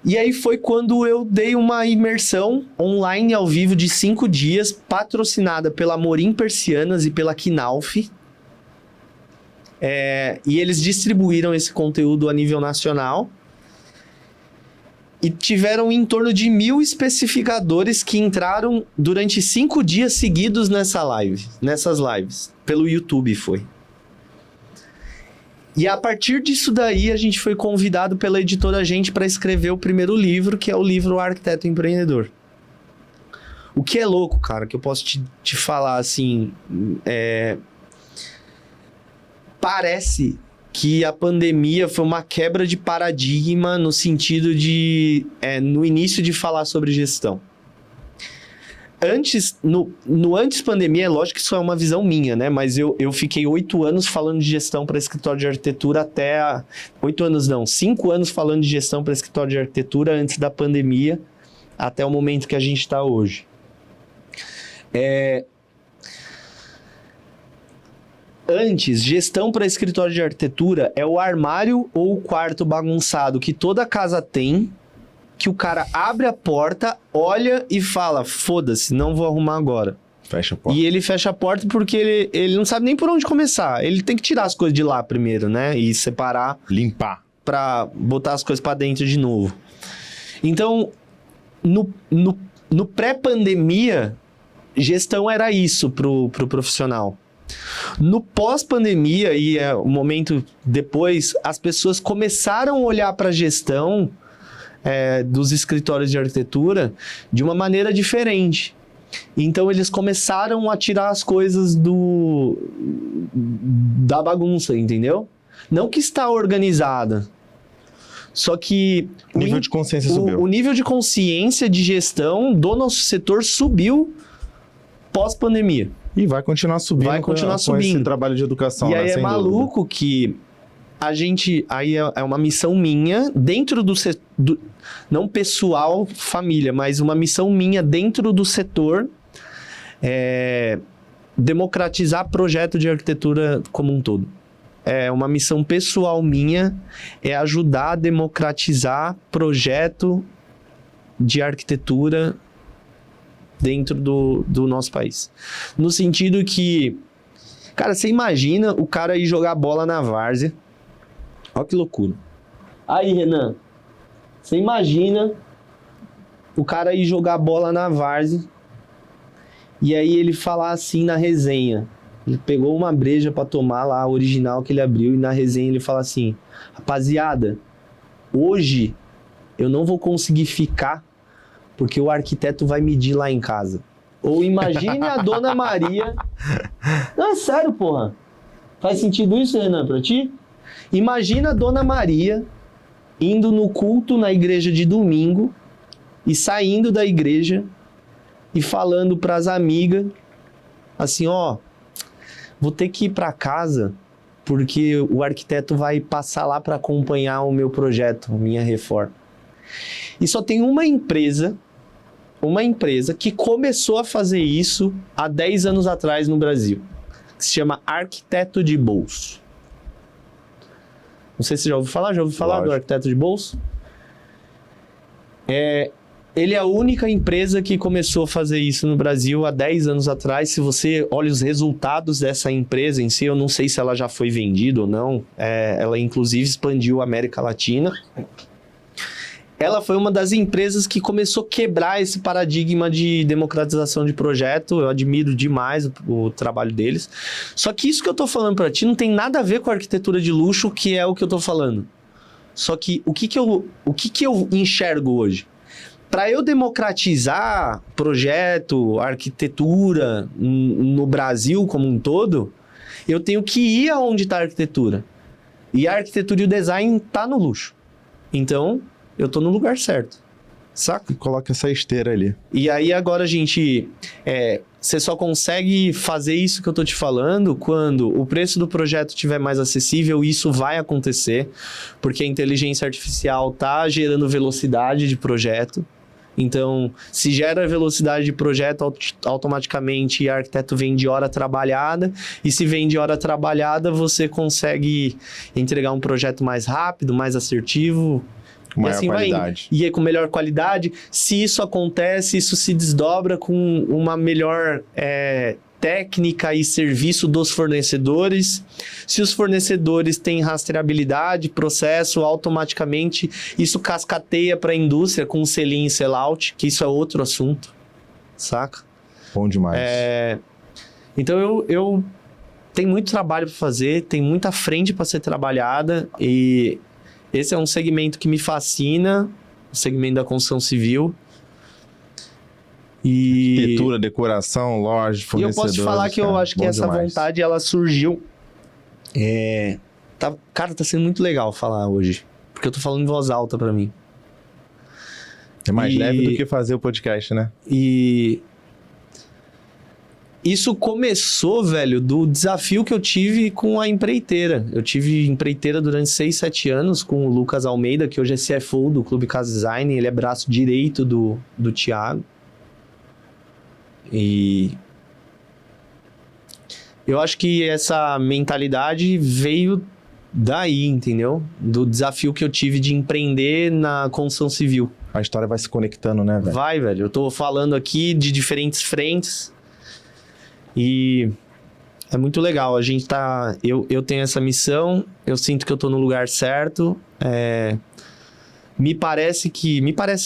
E aí foi quando eu dei uma imersão online ao vivo de 5 dias, patrocinada pela Amorim Persianas e pela Knauf. E eles distribuíram esse conteúdo a nível nacional. E tiveram em torno de 1.000 especificadores que entraram durante 5 dias seguidos nessas lives. Pelo YouTube foi. E a partir disso daí, a gente foi convidado pela editora Gente para escrever o primeiro livro, que é o livro O Arquiteto Empreendedor. O que é louco, cara, que eu posso te falar assim, parece que a pandemia foi uma quebra de paradigma no sentido de, no início de falar sobre gestão. Antes pandemia, é lógico que isso é uma visão minha, né? Mas eu fiquei 8 anos falando de gestão para escritório de arquitetura 5 anos falando de gestão para escritório de arquitetura antes da pandemia, até o momento que a gente está hoje. Antes, gestão para escritório de arquitetura é o armário ou o quarto bagunçado que toda casa tem, que o cara abre a porta, olha e fala, foda-se, não vou arrumar agora. Fecha a porta. E ele fecha a porta porque ele não sabe nem por onde começar. Ele tem que tirar as coisas de lá primeiro, né? E separar. Limpar. Pra botar as coisas pra dentro de novo. Então, no pré-pandemia, gestão era isso pro profissional. No pós-pandemia, e o momento depois, as pessoas começaram a olhar pra gestão dos escritórios de arquitetura de uma maneira diferente. Então eles começaram a tirar as coisas da bagunça, entendeu? Não que está organizada, só que O nível de consciência subiu. O nível de consciência de gestão do nosso setor subiu pós-pandemia. E vai continuar subindo. Vai continuar com subindo. esse trabalho de educação. E aí né? Sem maluco dúvida. que a gente... Aí é uma missão minha dentro do setor... Não pessoal, família, mas uma missão minha dentro do setor democratizar projeto de arquitetura como um todo. É uma missão pessoal minha, é ajudar a democratizar projeto de arquitetura dentro do nosso país. No sentido que, cara, você imagina o cara ir jogar bola na várzea. Olha que loucura. Aí, Renan, você imagina o cara ir jogar bola na várzea e aí ele falar assim na resenha. Ele pegou uma breja pra tomar lá, a original que ele abriu, e na resenha ele fala assim, rapaziada, hoje eu não vou conseguir ficar porque o arquiteto vai medir lá em casa. Ou imagine a Dona Maria... Não, é sério, porra. Faz sentido isso, Renan, pra ti? Imagina a Dona Maria indo no culto na igreja de domingo e saindo da igreja e falando pras amigas assim, ó, vou ter que ir pra casa porque o arquiteto vai passar lá para acompanhar o meu projeto, minha reforma. E só tem uma empresa que começou a fazer isso há 10 anos atrás no Brasil, que se chama Arquiteto de Bolso. Não sei se você já ouviu falar Lógico. do Arquiteto de Bolso? Ele é a única empresa que começou a fazer isso no Brasil há 10 anos atrás. Se você olha os resultados dessa empresa em si, eu não sei se ela já foi vendida ou não. Ela, inclusive, expandiu a América Latina. ela foi uma das empresas que começou a quebrar esse paradigma de democratização de projeto. Eu admiro demais o trabalho deles. Só que isso que eu tô falando para ti não tem nada a ver com a arquitetura de luxo, que é o que eu tô falando. Só que o que que eu enxergo hoje? Para eu democratizar projeto, arquitetura no Brasil como um todo, eu tenho que ir aonde está a arquitetura. E a arquitetura e o design tá no luxo. Então, eu tô no lugar certo. Saca? Coloca essa esteira ali. E aí agora, gente, você só consegue fazer isso que eu tô te falando quando o preço do projeto estiver mais acessível. Isso vai acontecer, porque a inteligência artificial tá gerando velocidade de projeto. Então, se gera velocidade de projeto, automaticamente o arquiteto vende hora trabalhada, e se vende hora trabalhada, você consegue entregar um projeto mais rápido, mais assertivo. Com maior assim qualidade. E com melhor qualidade. Se isso acontece, isso se desdobra com uma melhor técnica e serviço dos fornecedores. Se os fornecedores têm rastreabilidade, processo, automaticamente isso cascateia para a indústria com sell-in e sell-out, que isso é outro assunto, saca? Bom demais. Então eu tenho muito trabalho para fazer, tem muita frente para ser trabalhada, e esse é um segmento que me fascina, o segmento da construção civil. Arquitetura, decoração, loja, fornecedores. E eu posso te falar que eu acho que essa vontade, ela surgiu... Cara, tá sendo muito legal falar hoje. Porque eu tô falando em voz alta pra mim. É mais leve do que fazer o podcast, né? E... isso começou, velho, do desafio que eu tive com a empreiteira. Eu tive empreiteira durante 6, 7 anos com o Lucas Almeida, que hoje é CFO do Clube Casa Design. Ele é braço direito do Thiago. E eu acho que essa mentalidade veio daí, entendeu? Do desafio que eu tive de empreender na construção civil. A história vai se conectando, né, velho? Vai, velho. Eu tô falando aqui de diferentes frentes e é muito legal. A gente tá... Eu tenho essa missão, eu sinto que eu tô no lugar certo. Me parece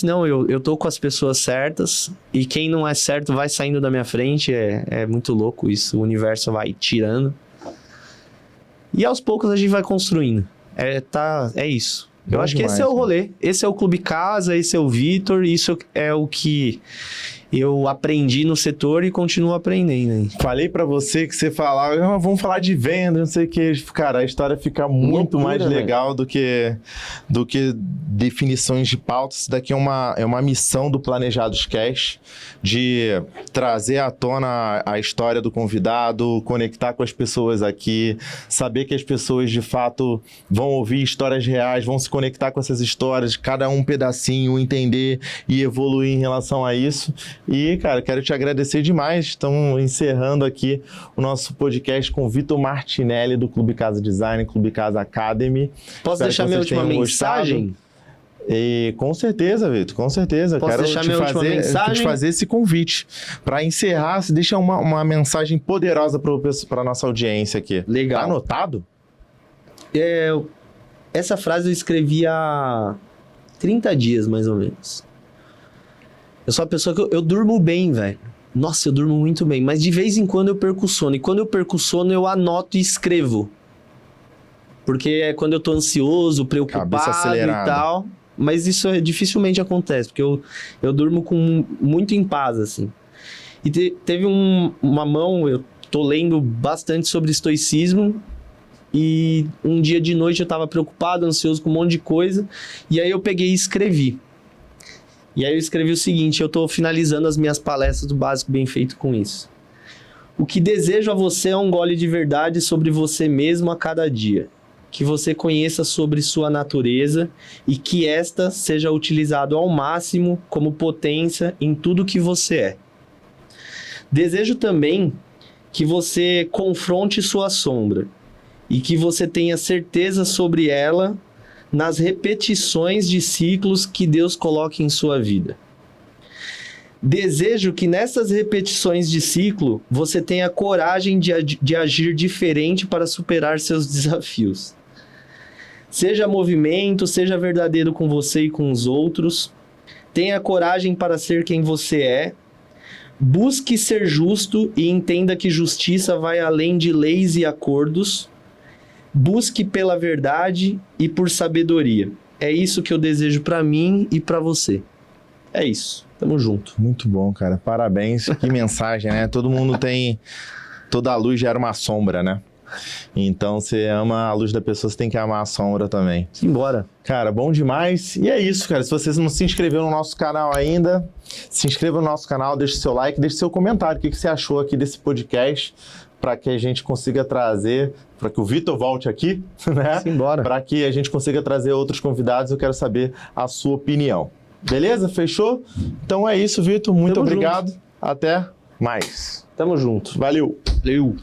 não, eu tô com as pessoas certas, e quem não é certo vai saindo da minha frente. É muito louco isso, o universo vai tirando. E aos poucos a gente vai construindo. É isso. Eu acho que esse é o rolê. Esse é o Clube Casa, esse é o Vitor, isso é o que eu aprendi no setor e continuo aprendendo aí. Falei pra você que você falava, vamos falar de venda, não sei o que. Cara, a história fica muito mais legal do que definições de pautas. Isso daqui é uma missão do Planejados Cash, de trazer à tona a história do convidado, conectar com as pessoas aqui, saber que as pessoas de fato vão ouvir histórias reais, vão se conectar com essas histórias, cada um pedacinho, entender e evoluir em relação a isso. E, cara, quero te agradecer demais. Estamos encerrando aqui o nosso podcast com o Vitor Martinelli, do Clube Casa Design, Clube Casa Academy. Posso deixar minha última mensagem? E, com certeza, Vitor, com certeza. Posso deixar minha última mensagem? Te fazer esse convite. Para encerrar, você deixa uma mensagem poderosa para a nossa audiência aqui. Legal. Tá anotado? Essa frase eu escrevi há 30 dias, mais ou menos. Eu sou uma pessoa que eu durmo bem, velho. Nossa, eu durmo muito bem. Mas de vez em quando eu perco sono. E quando eu perco sono, eu anoto e escrevo. Porque é quando eu tô ansioso, preocupado e tal. Mas isso dificilmente acontece. Porque eu durmo muito em paz, assim. E teve uma mão... Eu tô lendo bastante sobre estoicismo. E um dia de noite eu tava preocupado, ansioso com um monte de coisa. E aí eu peguei e escrevi. E aí eu escrevi o seguinte: eu tô finalizando as minhas palestras do Básico Bem Feito com isso. O que desejo a você é um gole de verdade sobre você mesmo a cada dia. Que você conheça sobre sua natureza e que esta seja utilizada ao máximo como potência em tudo que você é. Desejo também que você confronte sua sombra e que você tenha certeza sobre ela nas repetições de ciclos que Deus coloca em sua vida. Desejo que nessas repetições de ciclo você tenha coragem de agir diferente para superar seus desafios. Seja movimento, seja verdadeiro com você e com os outros. Tenha coragem para ser quem você é. Busque ser justo e entenda que justiça vai além de leis e acordos. Busque pela verdade e por sabedoria. É isso que eu desejo para mim e para você. É isso. Tamo junto. Muito bom, cara. Parabéns. Que mensagem, né? Todo mundo tem... Toda a luz gera uma sombra, né? Então, você ama a luz da pessoa, você tem que amar a sombra também. Simbora. Cara, bom demais. E é isso, cara. Se vocês não se inscreveram no nosso canal ainda, se inscreva no nosso canal, deixe seu like, deixe seu comentário. O que você achou aqui desse podcast, para que a gente consiga trazer, para que o Vitor volte aqui, né? Simbora. Para que a gente consiga trazer outros convidados. Eu quero saber a sua opinião. Beleza? Fechou? Então é isso, Vitor. Muito obrigado. Até mais. Tamo junto. Valeu. Valeu.